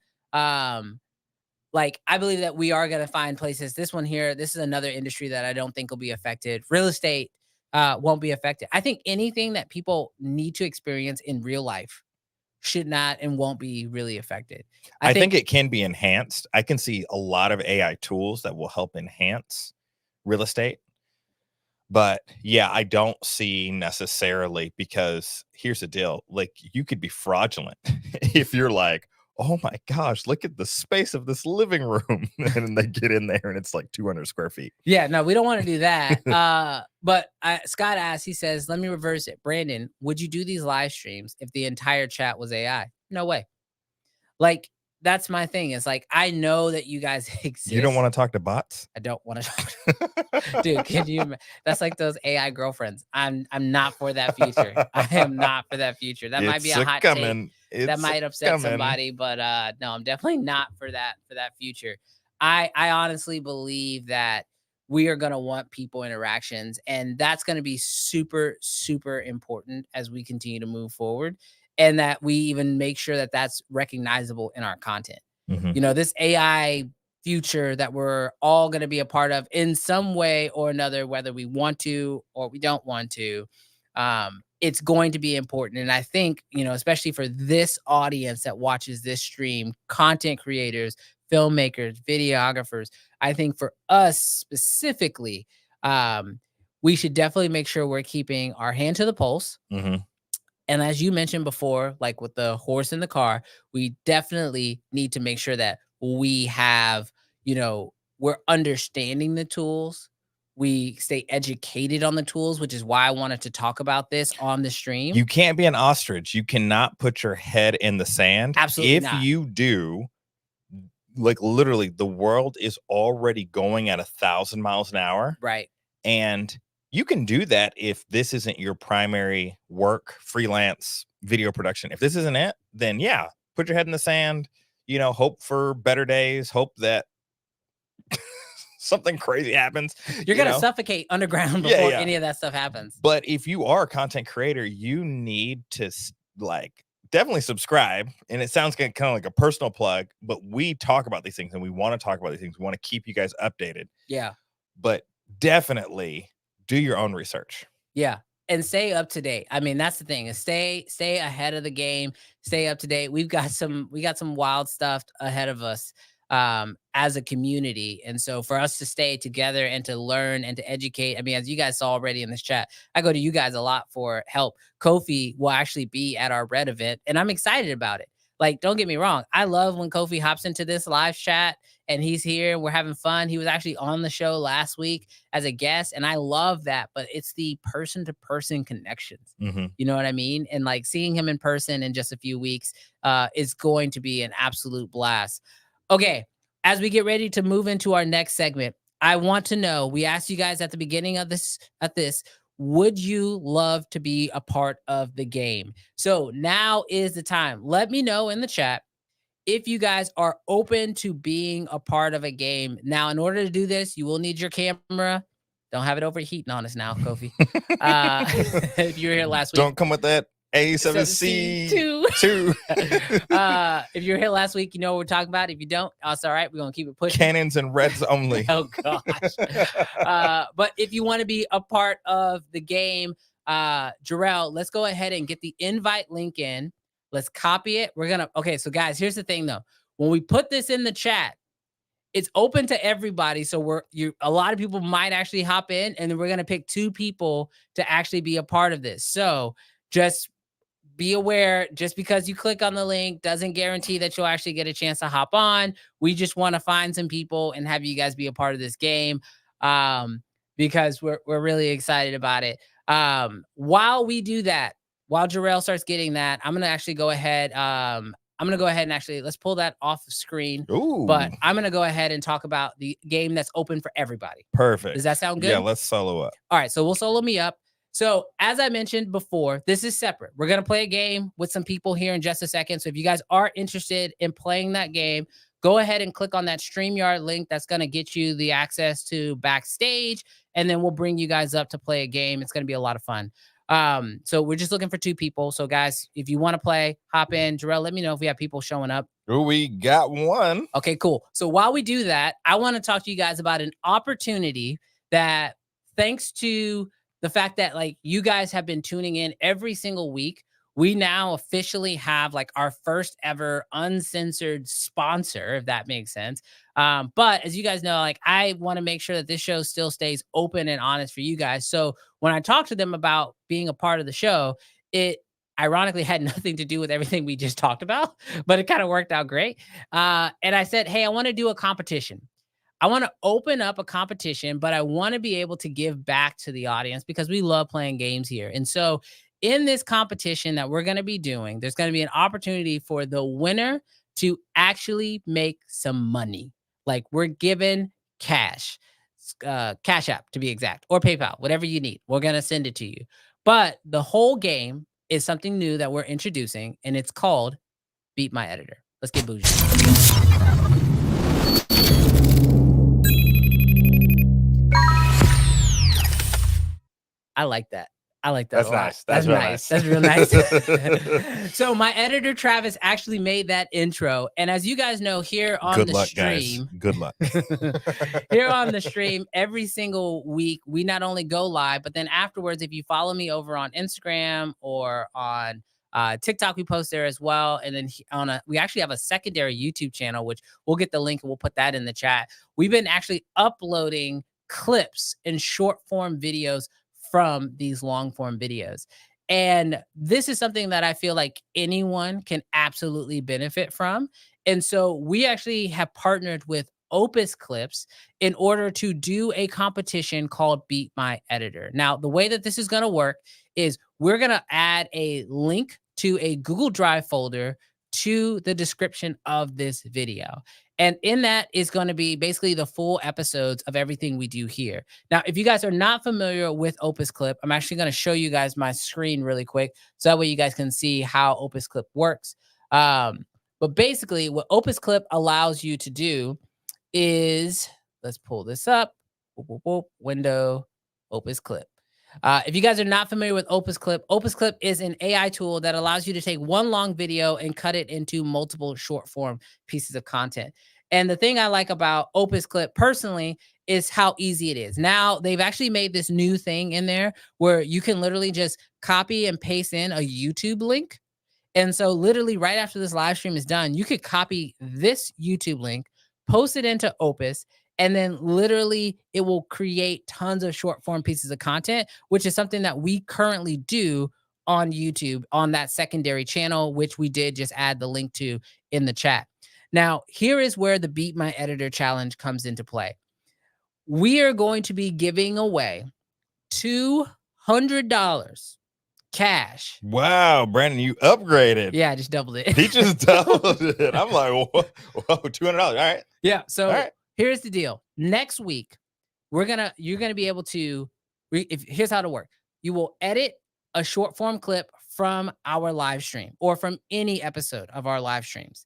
Speaker 1: like I believe that we are gonna find places. This one here, this is another industry that I don't think will be affected. Real estate won't be affected. I think anything that people need to experience in real life should not and won't be really affected. I
Speaker 3: I think
Speaker 1: think
Speaker 3: it can be enhanced. I can see a lot of AI tools that will help enhance real estate. But yeah, I don't see necessarily because here's the deal, like, you could be fraudulent if you're like, "Oh my gosh, look at the space of this living room," and then they get in there and it's like 200 square feet.
Speaker 1: yeah, no, we don't want to do that. But Scott asks, he says, let me reverse it. Brandon, would you do these live streams if the entire chat was AI? No way. Like, that's my thing. It's like, I know that you guys
Speaker 3: You don't
Speaker 1: exist.
Speaker 3: wanna talk to bots?
Speaker 1: I don't want to talk. Dude, can you that's like those AI girlfriends. I'm not for that future. I am not for that future. That might be
Speaker 3: It's
Speaker 1: a
Speaker 3: a
Speaker 1: hot take.
Speaker 3: coming.
Speaker 1: That
Speaker 3: It's a
Speaker 1: might upset
Speaker 3: coming.
Speaker 1: somebody, but no, I'm definitely not for that future. I honestly believe that we are going to want people interactions and that's going to be super super important as we continue to move forward and that we even make sure that that's recognizable in our content.
Speaker 3: Mhm.
Speaker 1: This AI future that we're all going to be a part of in some way or another, whether we want to or we don't want to. It's going to be important. And I think, especially for this audience that watches this stream, content creators, filmmakers, videographers, I think for us specifically, we should definitely make sure we're keeping our hand to the pulse.
Speaker 3: Mhm.
Speaker 1: And as you mentioned before, like with the horse in the car, we definitely need to make sure that we have, we're understanding the tools, we stay educated on the tools, which is why I wanted to talk about this on the stream.
Speaker 3: You can't be an ostrich. You cannot put your head in the sand.
Speaker 1: Absolutely
Speaker 3: If
Speaker 1: not.
Speaker 3: you do, like literally, the world is already going at 1,000 miles an hour.
Speaker 1: Right.
Speaker 3: And you can do that if this isn't your primary work, freelance video production. If this isn't it, then yeah, put your head in the sand, hope for better days, hope that something crazy happens.
Speaker 1: You're going to suffocate underground before any of that stuff happens.
Speaker 3: But if you are a content creator, you need to definitely subscribe. And it sounds kind of like a personal plug, but we talk about these things and we want to talk about these things. We want to keep you guys updated.
Speaker 1: Yeah.
Speaker 3: But definitely do your own research.
Speaker 1: Yeah. And stay up to date. I mean, that's the thing, is stay ahead of the game, stay up to date. We got some wild stuff ahead of us as a community. And so for us to stay together and to learn and to educate, I mean, as you guys saw already in this chat, I go to you guys a lot for help. Kofi will actually be at our Red event and I'm excited about it. Like, don't get me wrong. I love when Kofi hops into this live chat and he's here and we're having fun. He was actually on the show last week as a guest and I love that, but it's the person to person connections.
Speaker 3: Mm-hmm.
Speaker 1: You know what I mean? And like seeing him in person in just a few weeks is going to be an absolute blast. Okay. As we get ready to move into our next segment, I want to know, we asked you guys at the beginning of this, would you love to be a part of the game? So now is the time. Let me know in the chat if you guys are open to being a part of a game. Now, in order to do this, you will need your camera. Don't have it overheating on us now, Kofi. If you were here last week.
Speaker 3: Don't come with that A7C2.
Speaker 1: If you were here last week, you know what we're talking about. If you don't, that's all right. We're going to keep it pushing.
Speaker 3: Cannons and reds only.
Speaker 1: Oh, gosh. But if you want to be a part of the game, Jarrell, let's go ahead and get the invite link in. Let's copy it. Okay, so guys, here's the thing though. When we put this in the chat, it's open to everybody. So a lot of people might actually hop in and then we're going to pick 2 people to actually be a part of this. So just be aware, just because you click on the link doesn't guarantee that you'll actually get a chance to hop on. We just want to find some people and have you guys be a part of this game because we're really excited about it. While we do that, while Jarrell starts getting that, I'm going to actually go ahead. I'm going to go ahead and actually, let's pull that off the screen.
Speaker 3: Ooh.
Speaker 1: But I'm going to go ahead and talk about the game that's open for everybody.
Speaker 3: Perfect.
Speaker 1: Does that sound good?
Speaker 3: Yeah, let's solo up.
Speaker 1: All right, so we'll solo me up. So as I mentioned before, this is separate. We're going to play a game with some people here in just a second. So if you guys are interested in playing that game, go ahead and click on that StreamYard link. That's going to get you the access to backstage. And then we'll bring you guys up to play a game. It's going to be a lot of fun. So we're just looking for 2 people. So guys, if you want to play, hop in. Jarrell, let me know if we have people showing up.
Speaker 3: Ooh, we got one.
Speaker 1: Okay, cool. So while we do that, I want to talk to you guys about an opportunity that, thanks to the fact that like you guys have been tuning in every single week, we now officially have like our first ever uncensored sponsor, if that makes sense. But as you guys know, like I want to make sure that this show still stays open and honest for you guys. So when I talked to them about being a part of the show, it ironically had nothing to do with everything we just talked about, but it kind of worked out great. And I said, hey, I want to do a competition. I want to open up a competition, but I want to be able to give back to the audience because we love playing games here. And so in this competition that we're going to be doing, there's going to be an opportunity for the winner to actually make some money. Like we're given cash, Cash App to be exact, or PayPal, whatever you need. We're going to send it to you. But the whole game is something new that we're introducing, and it's called Beat My Editor. Let's get bougie. I like that. I like that.
Speaker 3: That's
Speaker 1: a lot.
Speaker 3: nice. That's real nice.
Speaker 1: That's real nice. So my editor Travis actually made that intro, and as you guys know, here on the stream,
Speaker 3: good luck.
Speaker 1: Here on the stream, every single week we not only go live, but then afterwards, if you follow me over on Instagram or on TikTok, we post there as well. And then we actually have a secondary YouTube channel, which we'll get the link and we'll put that in the chat. We've been actually uploading clips and short form videos from these long form videos. And this is something that I feel like anyone can absolutely benefit from. And so we actually have partnered with Opus clips in order to do a competition called Beat My Editor. Now, the way that this is going to work is we're going to add a link to a Google Drive folder to the description of this video. And in that is going to be basically the full episodes of everything we do here. Now, if you guys are not familiar with Opus Clip, I'm actually going to show you guys my screen really quick, so that way you guys can see how Opus Clip works. But basically, what Opus Clip allows you to do is, let's pull this up, whoop, whoop, whoop, window, Opus Clip. If you guys are not familiar with Opus Clip is an AI tool that allows you to take one long video and cut it into multiple short form pieces of content. And the thing I like about Opus Clip personally is how easy it is. Now, they've actually made this new thing in there where you can literally just copy and paste in a YouTube link. And so literally right after this live stream is done, you could copy this YouTube link, post it into Opus, and then literally it will create tons of short form pieces of content, which is something that we currently do on YouTube on that secondary channel, which we did just add the link to in the chat. Now, here is where the Beat My Editor challenge comes into play. We are going to be giving away $200 cash.
Speaker 3: Wow, Brandon, you upgraded.
Speaker 1: Yeah, I just doubled it.
Speaker 3: He just doubled it. I'm like, whoa, $200. All right.
Speaker 1: Yeah. So
Speaker 3: all right.
Speaker 1: Here's the deal. Next week, you're gonna be able to. Here's how to work. You will edit a short form clip from our live stream or from any episode of our live streams.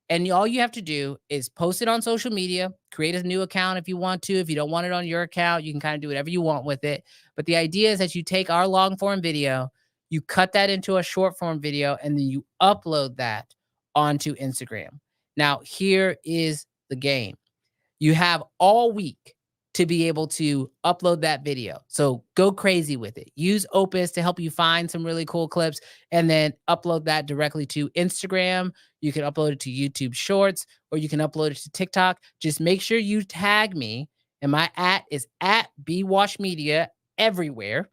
Speaker 1: And all you have to do is post it on social media, create a new account if you want to. If you don't want it on your account, you can kind of do whatever you want with it. But the idea is that you take our long form video, you cut that into a short form video, and then you upload that onto Instagram. Now, here is the game. You have all week to be able to upload that video. So go crazy with it. Use Opus to help you find some really cool clips and then upload that directly to Instagram. You can upload it to YouTube Shorts, or you can upload it to TikTok. Just make sure you tag me, and my @ is @BWashMedia everywhere.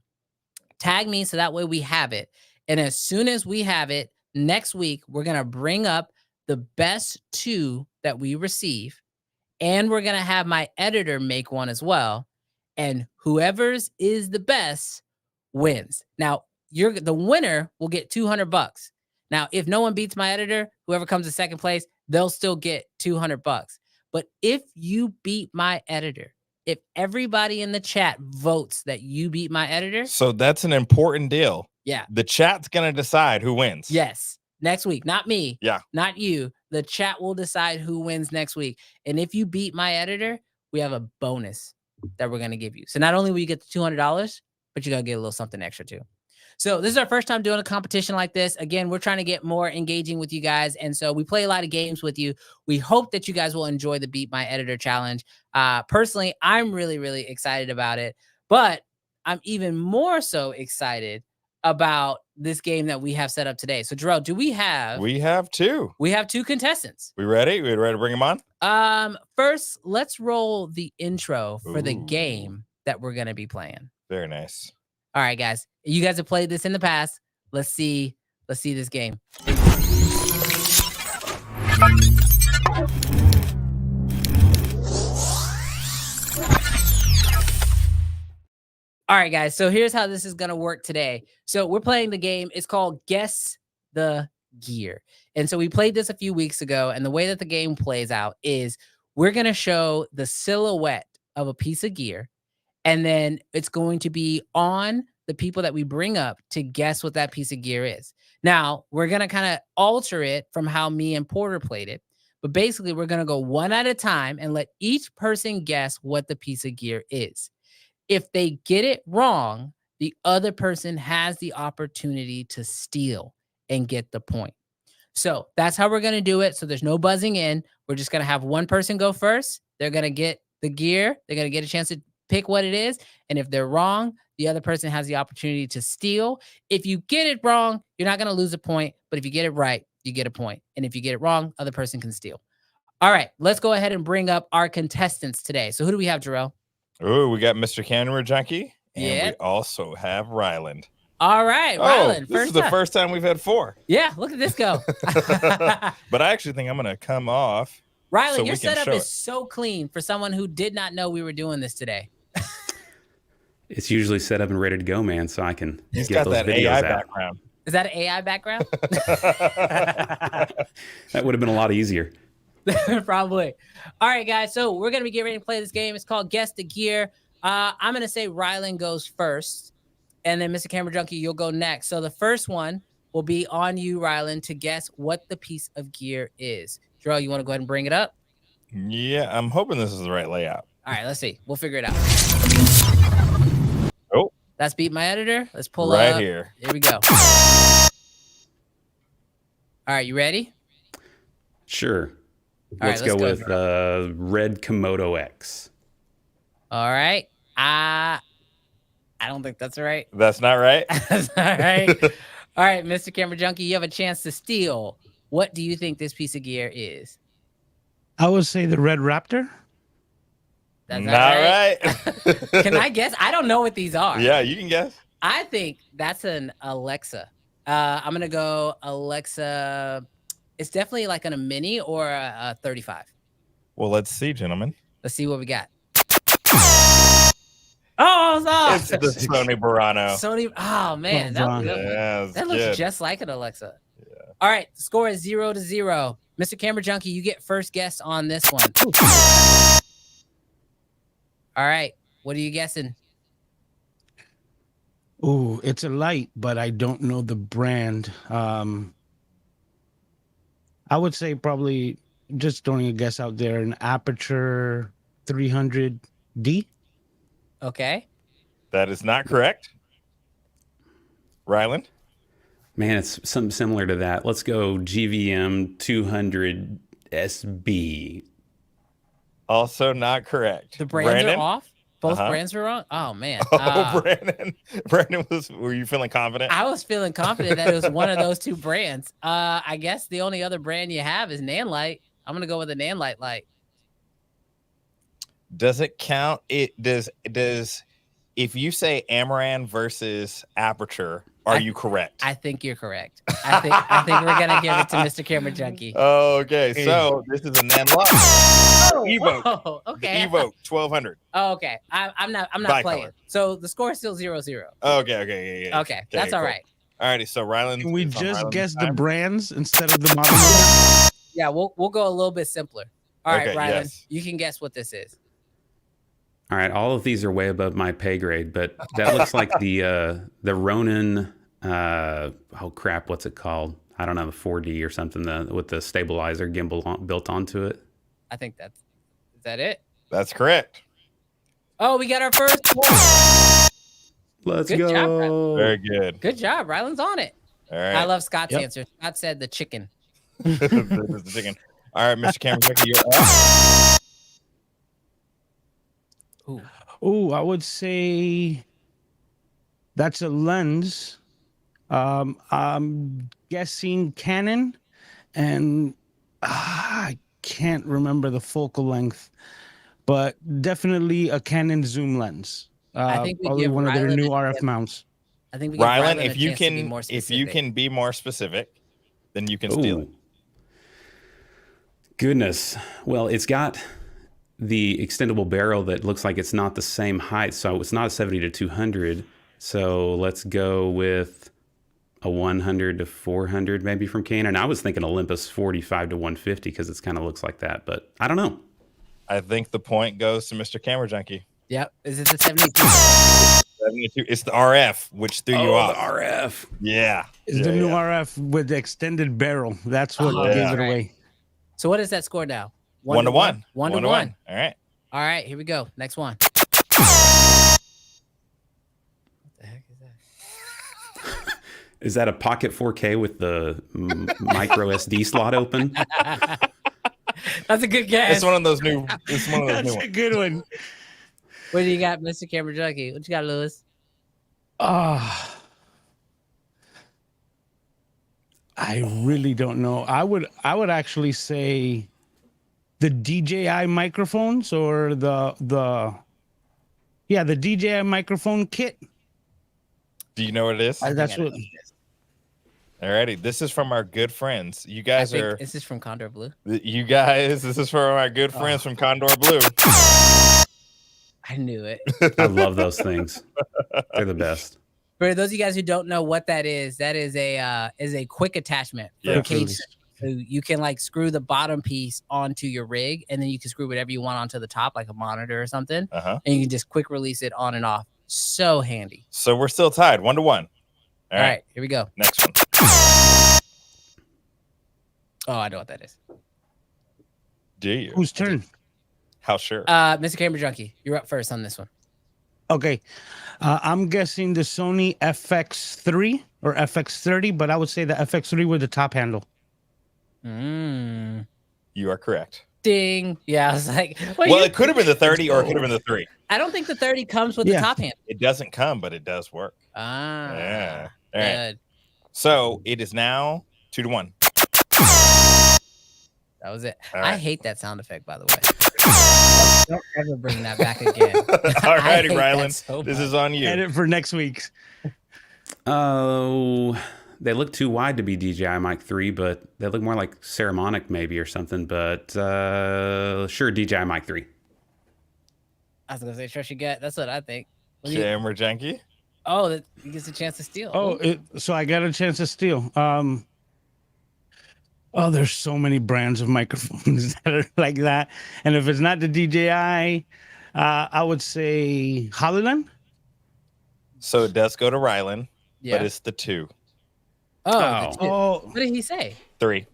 Speaker 1: Tag me so that way we have it. And as soon as we have it, next week, we're going to bring up the best 2 that we receive. And we're going to have my editor make one as well. And whoever's is the best wins. Now, the winner will get $200. Now, if no one beats my editor, whoever comes in second place, they'll still get $200. But if you beat my editor, if everybody in the chat votes that you beat my editor.
Speaker 3: So that's an important deal.
Speaker 1: Yeah.
Speaker 3: The chat's going to decide who wins.
Speaker 1: Yes. Next week, not me.
Speaker 3: Yeah.
Speaker 1: Not you. The chat will decide who wins next week. And if you beat my editor, we have a bonus that we're going to give you. So not only will you get the $200, but you're going to get a little something extra too. So this is our first time doing a competition like this. Again, we're trying to get more engaging with you guys. And so we play a lot of games with you. We hope that you guys will enjoy the Beat My Editor challenge. Personally, I'm really, really excited about it. But I'm even more so excited about this game that we have set up today. So, Jarrell, do we have...
Speaker 3: We have 2.
Speaker 1: We have 2 contestants.
Speaker 3: We ready? We ready to bring them on?
Speaker 1: First, let's roll the intro for the game that we're going to be playing.
Speaker 3: Very nice.
Speaker 1: All right, guys. You guys have played this in the past. Let's see this game. All right, guys. So here's how this is going to work today. So we're playing the game. It's called Guess the Gear. And so we played this a few weeks ago. And the way that the game plays out is we're going to show the silhouette of a piece of gear. And then it's going to be on the people that we bring up to guess what that piece of gear is. Now, we're going to kind of alter it from how me and Porter played it. But basically, we're going to go one at a time and let each person guess what the piece of gear is. If they get it wrong, the other person has the opportunity to steal and get the point. So that's how we're going to do it. So there's no buzzing in. We're just going to have one person go first. They're going to get the gear. They're going to get a chance to pick what it is. And if they're wrong, the other person has the opportunity to steal. If you get it wrong, you're not going to lose a point. But if you get it right, you get a point. And if you get it wrong, other person can steal. All right, let's go ahead and bring up our contestants today. So who do we have, Jarrell?
Speaker 3: Oh, we got Mr. Camera Junkie. And
Speaker 1: Yep.
Speaker 3: we also have Ryland.
Speaker 1: All right, Ryland.
Speaker 3: This is the first time we've had 4.
Speaker 1: Yeah, look at this go.
Speaker 3: But I actually think I'm going to come off.
Speaker 1: Rylan,
Speaker 3: so
Speaker 1: your
Speaker 3: we can
Speaker 1: setup
Speaker 3: show
Speaker 1: is
Speaker 3: it.
Speaker 1: so clean for someone who did not know we were doing this today.
Speaker 4: It's usually set up and ready to go, man, so I can
Speaker 3: He's
Speaker 4: get
Speaker 3: got
Speaker 4: those
Speaker 3: that
Speaker 4: videos
Speaker 3: AI
Speaker 4: out.
Speaker 3: background.
Speaker 1: Is that an AI background?
Speaker 4: That would have been a lot easier.
Speaker 1: Probably. All right, guys. So we're gonna be getting ready to play this game. It's called Guess the Gear. I'm gonna say Rylan goes first, and then Mr. Camera Junkie, you'll go next. So the first one will be on you, Rylan, to guess what the piece of gear is. Jarrell, you want to go ahead and bring it up?
Speaker 3: Yeah, I'm hoping this is the right layout.
Speaker 1: All right, let's see. We'll figure it out.
Speaker 3: Oh,
Speaker 1: That's Beat My Editor. Let's pull
Speaker 3: right
Speaker 1: up.
Speaker 3: here.
Speaker 1: Here we go. All right, you ready?
Speaker 4: Sure.
Speaker 1: All
Speaker 4: Let's
Speaker 1: right,
Speaker 4: go with red Komodo X.
Speaker 1: All right. I don't think that's right.
Speaker 3: That's not right.
Speaker 1: That's all right. All right, Mr. Camera Junkie, you have a chance to steal. What do you think this piece of gear is?
Speaker 5: I would say the Red Raptor.
Speaker 1: That's
Speaker 3: not
Speaker 1: right.
Speaker 3: right.
Speaker 1: Can I guess? I don't know what these are.
Speaker 3: Yeah, you can guess.
Speaker 1: I think that's an Alexa. I'm going to go Alexa. It's definitely like a mini or a 35.
Speaker 3: Well, let's see, gentlemen.
Speaker 1: Let's see what we got. Oh,
Speaker 3: It's the Sony Burano.
Speaker 1: Sony. Oh, man. That looks
Speaker 3: good.
Speaker 1: just like an Alexa. Yeah. All right. The score is 0-0. Mr. Camera Junkie, you get first guess on this one. Ooh. All right. What are you guessing?
Speaker 5: Oh, it's a light, but I don't know the brand. I would say probably, just throwing a guess out there, an Aperture 300D.
Speaker 1: Okay.
Speaker 3: That is not correct. Rylan?
Speaker 4: Man, it's something similar to that. Let's go GVM 200 SB.
Speaker 3: Also not correct.
Speaker 1: The brands
Speaker 3: Brandon?
Speaker 1: are off? Both brands were wrong? Oh, man.
Speaker 3: Oh, Brandon, were you feeling confident?
Speaker 1: I was feeling confident that it was one of those two brands. I guess the only other brand you have is Nanlite. I'm going to go with a Nanlite light.
Speaker 3: Does it count? It does. If you say Amaran versus Aperture, are you correct?
Speaker 1: I think you're correct. I think we're gonna give it to Mr. Camera Junkie.
Speaker 3: Okay, so this is a Nanlite. Evoke.
Speaker 1: Whoa, okay.
Speaker 3: The Evoke 1200.
Speaker 1: Oh, okay. I'm not
Speaker 3: Bicolor.
Speaker 1: playing. So the score is still 0-0.
Speaker 3: Okay, yeah.
Speaker 1: Okay, that's
Speaker 3: cool.
Speaker 1: all right.
Speaker 3: Alrighty, so Rylan.
Speaker 5: Can we
Speaker 3: it's on
Speaker 5: just
Speaker 3: Rylan's
Speaker 5: guess the
Speaker 3: time.
Speaker 5: brands instead of the model number?
Speaker 1: Yeah, we'll go a little bit simpler. All right,
Speaker 3: Okay,
Speaker 1: Rylan,
Speaker 3: yes.
Speaker 1: you can guess what this is.
Speaker 4: All right, all of these are way above my pay grade, but that looks like the Ronin. Oh crap, what's it called? I don't know, the 4D or something. With the stabilizer gimbal built onto it.
Speaker 1: I think is that it?
Speaker 3: That's correct.
Speaker 1: Oh, we got our first one.
Speaker 4: Let's
Speaker 1: Good
Speaker 4: go.
Speaker 1: job, Rylan.
Speaker 3: Very good.
Speaker 1: Good job. Rylan's on it.
Speaker 3: All right.
Speaker 1: I love Scott's
Speaker 5: Yep.
Speaker 1: answer. Scott said the chicken.
Speaker 3: This is the chicken. All right, Mr. Cameron, you're up.
Speaker 1: Ooh.
Speaker 5: Oh, I would say that's a lens. I'm guessing Canon, and I can't remember the focal length, but definitely a Canon zoom lens.
Speaker 1: I think we
Speaker 5: probably
Speaker 1: give
Speaker 5: one of their
Speaker 1: Rylan
Speaker 5: new
Speaker 1: a
Speaker 5: RF
Speaker 1: chance.
Speaker 5: mounts.
Speaker 1: I think we give
Speaker 3: Rylan,
Speaker 1: Rylan a
Speaker 3: if you
Speaker 1: chance to be more
Speaker 3: if you
Speaker 1: specific.
Speaker 3: can be more specific, then you can steal it.
Speaker 4: Ooh. Goodness. Well, it's got the extendable barrel that looks like it's not the same height, so it's not a 70 to 200. So let's go with a 100 to 400 maybe from Canon. I was thinking Olympus 45 to 150 because it kind of looks like that, but I don't know.
Speaker 3: I think the point goes to Mr. Camera Junkie.
Speaker 1: Yep. Is it the 72?
Speaker 3: 72. It's the RF, which threw you off.
Speaker 4: The RF.
Speaker 3: Yeah.
Speaker 5: It's
Speaker 3: Yeah,
Speaker 5: the new
Speaker 3: yeah.
Speaker 5: RF with the extended barrel. That's what
Speaker 1: Oh,
Speaker 5: gave
Speaker 3: yeah.
Speaker 5: it away.
Speaker 1: So what is that score now?
Speaker 3: 1 to 1.
Speaker 1: 1 to 1.
Speaker 3: All right.
Speaker 1: All right, here we go. Next one. What the heck is that?
Speaker 4: Is that a Pocket 4K with the micro SD slot open?
Speaker 1: That's a good guess.
Speaker 3: It's one of those new. It's one of those new
Speaker 5: That's a
Speaker 3: ones.
Speaker 5: good one.
Speaker 1: What do you got, Mr. Camera Junkie? What you got, Lewis?
Speaker 5: I really don't know. I would actually say the DJI microphones or the DJI microphone kit.
Speaker 3: Do you know what it is?
Speaker 5: That's
Speaker 1: I
Speaker 5: what.
Speaker 1: know this.
Speaker 3: Alrighty, this is from our good friends. You
Speaker 1: I
Speaker 3: guys
Speaker 1: think
Speaker 3: are.
Speaker 1: this is from Condor Blue.
Speaker 3: You guys, this is from our good friends from Condor Blue.
Speaker 1: I knew it.
Speaker 4: I love those things. They're the best.
Speaker 1: For those of you guys who don't know what that is a quick attachment for case. So you can like screw the bottom piece onto your rig, and then you can screw whatever you want onto the top, like a monitor or something, and you can just quick release it on and off. So handy.
Speaker 3: So we're still tied 1-1. All
Speaker 1: right, here we go.
Speaker 3: Next one.
Speaker 1: Oh, I know what that is.
Speaker 3: Do you?
Speaker 5: Whose turn?
Speaker 3: How sure?
Speaker 1: Mr. Camera Junkie, you're up first on this one.
Speaker 5: Okay. I'm guessing the Sony FX3 or FX30, but I would say the FX3 with the top handle.
Speaker 3: You are correct.
Speaker 1: Ding. Yeah, I was like,
Speaker 3: well it could have been the 30 or it could have been the 3.
Speaker 1: I don't think the 30 comes with the top handle.
Speaker 3: It doesn't come, but it does work.
Speaker 1: Yeah.
Speaker 3: All right. So it is now 2-1.
Speaker 1: That was it.
Speaker 3: All right.
Speaker 1: I hate that sound effect, by the way. Don't ever bring that back again.
Speaker 3: All righty, Rylan. This is on you.
Speaker 5: Edit for next week's.
Speaker 4: Oh, they look too wide to be DJI Mic 3, but they look more like Ceramonic maybe or something. But sure, DJI Mic 3.
Speaker 1: I was gonna say trust your gut. That's what I think.
Speaker 3: Camera Junkie.
Speaker 1: Oh, he gets a chance to steal.
Speaker 5: Oh, so I got a chance to steal. Oh, there's so many brands of microphones that are like that. And if it's not the DJI, I would say HoloLens.
Speaker 3: So it does go to Rylan,
Speaker 1: Yeah.
Speaker 3: but it's the 2.
Speaker 1: Oh. What did he say?
Speaker 3: 3.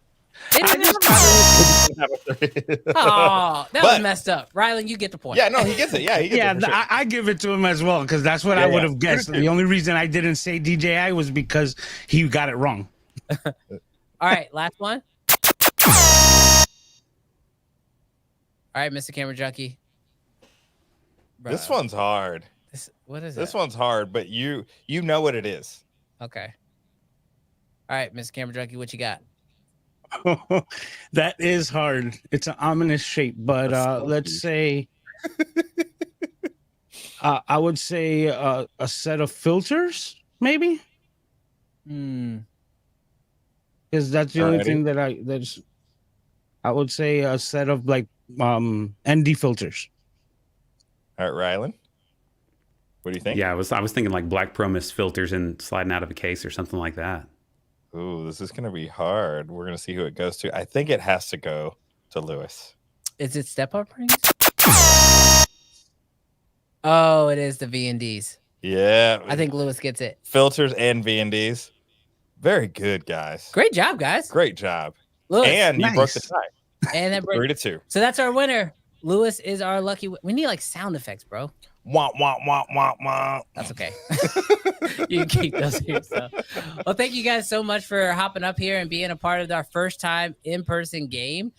Speaker 1: Oh, that was messed up. Rylan, you get the point.
Speaker 3: Yeah, no, he gets it. Yeah, he gets it.
Speaker 5: Sure. I give it to him as well because that's what I would have guessed. The only reason I didn't say DJI was because he got it wrong.
Speaker 1: All right, last one. All right, Mr. Camera Junkie.
Speaker 3: This one's hard.
Speaker 1: What is
Speaker 3: this one's hard, but you know what it is.
Speaker 1: Okay. All right, Mr. Camera Junkie, what you got?
Speaker 5: That is hard. It's an ominous shape, but let's say I would say a set of filters, maybe. Because that's the only thing that I would say a set of like ND filters.
Speaker 3: All right, Rylan. What do you think?
Speaker 4: Yeah, I was thinking like Black Pro Mist filters and sliding out of a case or something like that.
Speaker 3: Ooh, this is gonna be hard. We're gonna see who it goes to. I think it has to go to Lewis.
Speaker 1: Is it step up rings? Oh, it is the V&Ds.
Speaker 3: Yeah.
Speaker 1: I think Lewis gets it.
Speaker 3: Filters and V&Ds. Very good, guys.
Speaker 1: Great job, guys.
Speaker 3: Great job.
Speaker 1: Lewis,
Speaker 3: and you broke the tie.
Speaker 1: And that
Speaker 3: 3-2.
Speaker 1: So that's our winner. Lewis is our lucky. We need like sound effects, bro.
Speaker 3: Wah, wah, wah, wah, wah.
Speaker 1: That's okay. You can keep those here. So. Well, thank you guys so much for hopping up here and being a part of our first time in-person game.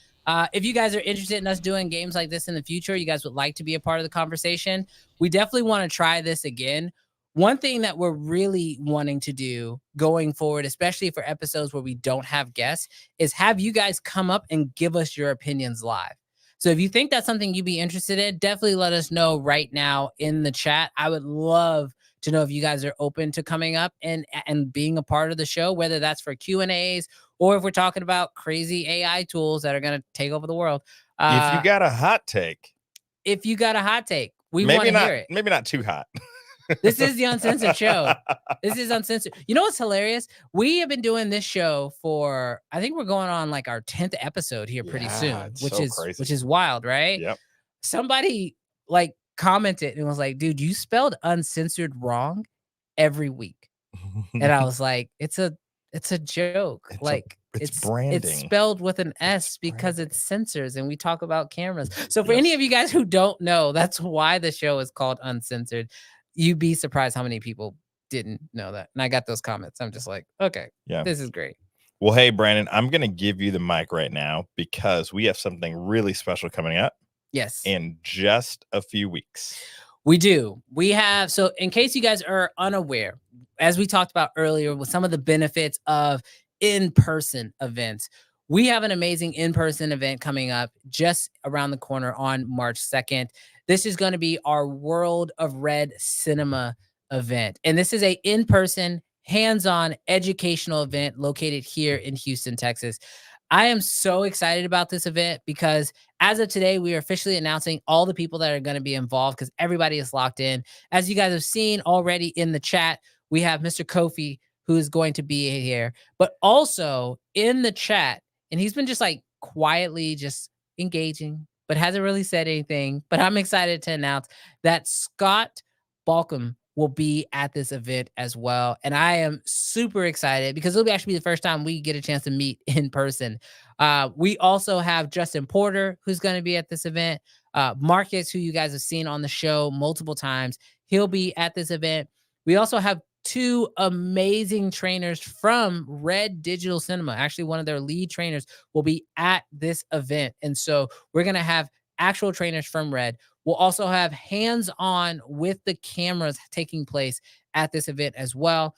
Speaker 1: If you guys are interested in us doing games like this in the future, you guys would like to be a part of the conversation, we definitely want to try this again. One thing that we're really wanting to do going forward, especially for episodes where we don't have guests, is have you guys come up and give us your opinions live. So if you think that's something you'd be interested in, definitely let us know right now in the chat. I would love to know if you guys are open to coming up and being a part of the show, whether that's for Q&As or if we're talking about crazy AI tools that are going to take over the world.
Speaker 3: If you got a hot take.
Speaker 1: If you got a hot take, we want to hear it.
Speaker 3: Maybe not too hot.
Speaker 1: This is the Uncensored show. This is Uncensored. You know what's hilarious? We have been doing this show for, I think we're going on like our 10th episode here pretty soon, which is wild, right?
Speaker 3: Yep.
Speaker 1: Somebody like commented and was like, dude, you spelled Uncensored wrong every week. And I was like, it's a joke. It's branding. It's spelled with an S because it's sensors and we talk about cameras. So for any of you guys who don't know, that's why the show is called Uncensored. You'd be surprised how many people didn't know that. And I got those comments. I'm just like, okay, this is great.
Speaker 3: Well, hey, Brandon, I'm going to give you the mic right now because we have something really special coming up.
Speaker 1: Yes.
Speaker 3: In just a few weeks.
Speaker 1: We do. We have, so in case you guys are unaware, as we talked about earlier with some of the benefits of in-person events, we have an amazing in-person event coming up just around the corner on March 2nd. This is going to be our World of Red Cinema event. And this is a in-person hands-on educational event located here in Houston, Texas. I am so excited about this event because as of today, we are officially announcing all the people that are going to be involved because everybody is locked in. As you guys have seen already in the chat, we have Mr. Kofi who is going to be here, but also in the chat, and he's been just like quietly just engaging, but hasn't really said anything. But I'm excited to announce that Scott Balcom will be at this event as well. And I am super excited because it'll actually be the first time we get a chance to meet in person. We also have Justin Porter, who's going to be at this event. Marcus, who you guys have seen on the show multiple times, he'll be at this event. We also have two amazing trainers from Red Digital Cinema. Actually, one of their lead trainers will be at this event. And so we're going to have actual trainers from Red. We'll also have hands-on with the cameras taking place at this event as well.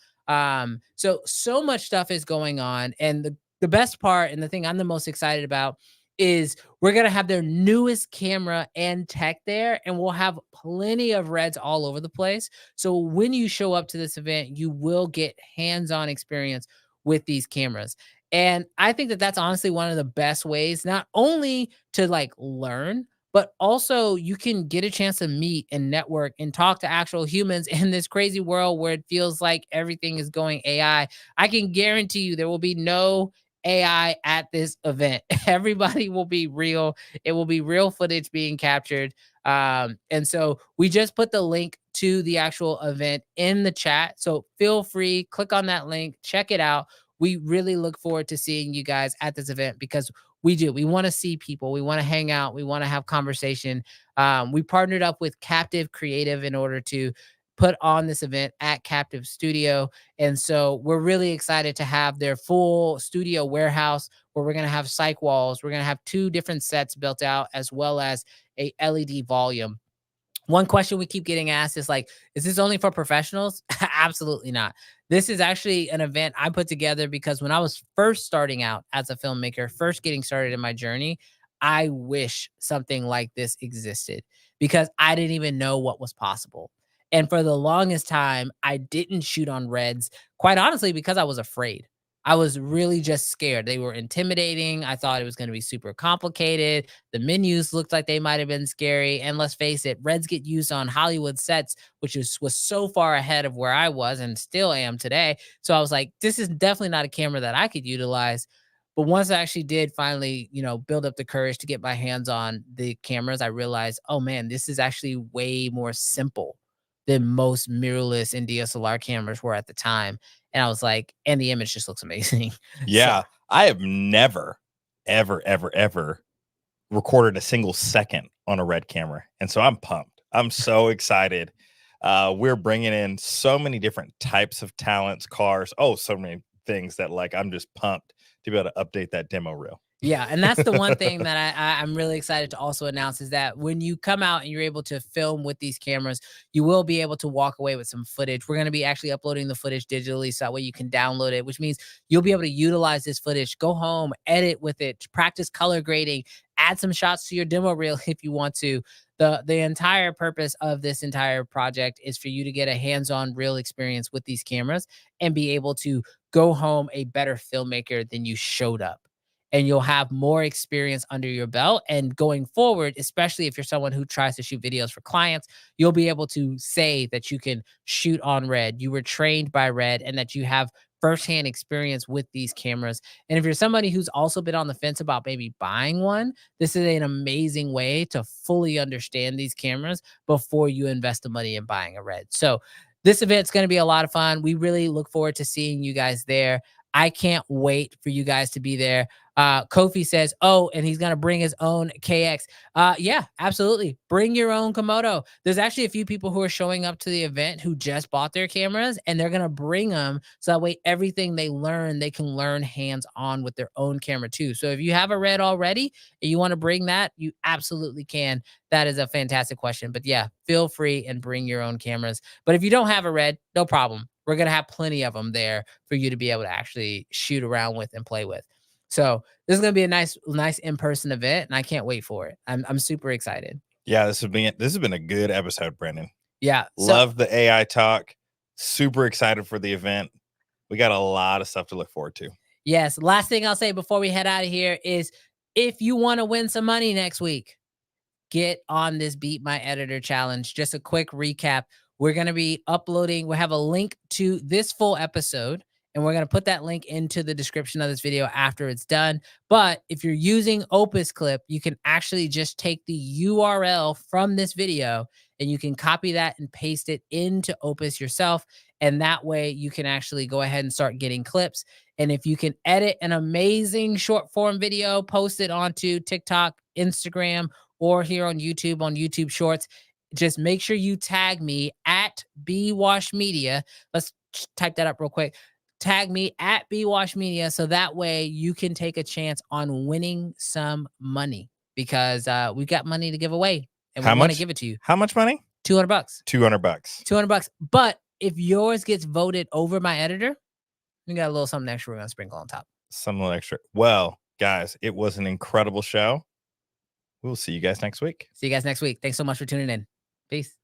Speaker 1: So much stuff is going on. And the best part and the thing I'm the most excited about is we're going to have their newest camera and tech there, and we'll have plenty of Reds all over the place. So when you show up to this event, you will get hands-on experience with these cameras. And I think that that's honestly one of the best ways, not only to like learn, but also you can get a chance to meet and network and talk to actual humans in this crazy world where it feels like everything is going AI. I can guarantee you there will be no AI at this event. Everybody will be real. It will be real footage being captured. And so we just put the link to the actual event in the chat. So feel free, click on that link, check it out. We really look forward to seeing you guys at this event because we do. We want to see people. We want to hang out. We want to have conversation. We partnered up with Captive Creative in order to put on this event at Captive Studio. And so we're really excited to have their full studio warehouse where we're going to have cyc walls. We're going to have 2 different sets built out as well as a LED volume. One question we keep getting asked is like, is this only for professionals? Absolutely not. This is actually an event I put together because when I was first starting out as a filmmaker, first getting started in my journey, I wish something like this existed because I didn't even know what was possible. And for the longest time, I didn't shoot on Reds, quite honestly, because I was afraid. I was really just scared. They were intimidating. I thought it was going to be super complicated. The menus looked like they might have been scary. And let's face it, Reds get used on Hollywood sets, which was so far ahead of where I was and still am today. So I was like, this is definitely not a camera that I could utilize. But once I actually did finally, build up the courage to get my hands on the cameras, I realized, oh man, this is actually way more simple than most mirrorless and DSLR cameras were at the time. And I was like, and the image just looks amazing.
Speaker 3: Yeah.
Speaker 1: So,
Speaker 3: I have never, ever recorded a single second on a Red camera. And so I'm pumped. I'm so excited. We're bringing in so many different types of talents, cars. Oh, so many things that like, I'm just pumped to be able to update that demo reel.
Speaker 1: yeah, and that's the one thing that I'm really excited to also announce is that when you come out and you're able to film with these cameras, you will be able to walk away with some footage. We're going to be actually uploading the footage digitally so that way you can download it, which means you'll be able to utilize this footage, go home, edit with it, practice color grading, add some shots to your demo reel if you want to. The entire purpose of this entire project is for you to get a hands-on real experience with these cameras and be able to go home a better filmmaker than you showed up, and you'll have more experience under your belt. And going forward, especially if you're someone who tries to shoot videos for clients, you'll be able to say that you can shoot on Red, you were trained by Red, and that you have firsthand experience with these cameras. And if you're somebody who's also been on the fence about maybe buying one, this is an amazing way to fully understand these cameras before you invest the money in buying a Red. So this event's going to be a lot of fun. We really look forward to seeing you guys there. I can't wait for you guys to be there. Kofi says, oh, and he's going to bring his own KX. Yeah, absolutely. Bring your own Komodo. There's actually a few people who are showing up to the event who just bought their cameras, and they're going to bring them. So that way, everything they learn, they can learn hands on with their own camera too. So if you have a Red already and you want to bring that, you absolutely can. That is a fantastic question. But yeah, feel free and bring your own cameras. But if you don't have a Red, no problem. We're going to have plenty of them there for you to be able to actually shoot around with and play with. So this is going to be a nice in-person event, and I can't wait for it. I'm super excited.
Speaker 3: Yeah, this has been a good episode, Brendan.
Speaker 1: Yeah.
Speaker 3: Love the AI talk. Super excited for the event. We got a lot of stuff to look forward to.
Speaker 1: Yes. Last thing I'll say before we head out of here is if you want to win some money next week, get on this Beat My Editor challenge. Just a quick recap. We're going to be uploading. We have a link to this full episode, and we're going to put that link into the description of this video after it's done. But if you're using Opus Clip, you can actually just take the URL from this video and you can copy that and paste it into Opus yourself. And that way you can actually go ahead and start getting clips. And if you can edit an amazing short form video, post it onto TikTok, Instagram, or here on YouTube Shorts, just make sure you tag me at BWashMedia. Let's type that up real quick. Tag me at BWashMedia so that way you can take a chance on winning some money because we've got money to give away and we want to give it to you.
Speaker 3: How much money?
Speaker 1: $200.
Speaker 3: $200.
Speaker 1: $200. But if yours gets voted over my editor, we got a little something extra we're going to sprinkle on top.
Speaker 3: Something extra. Well, guys, it was an incredible show. We'll see you guys next week.
Speaker 1: See you guys next week. Thanks so much for tuning in. Peace.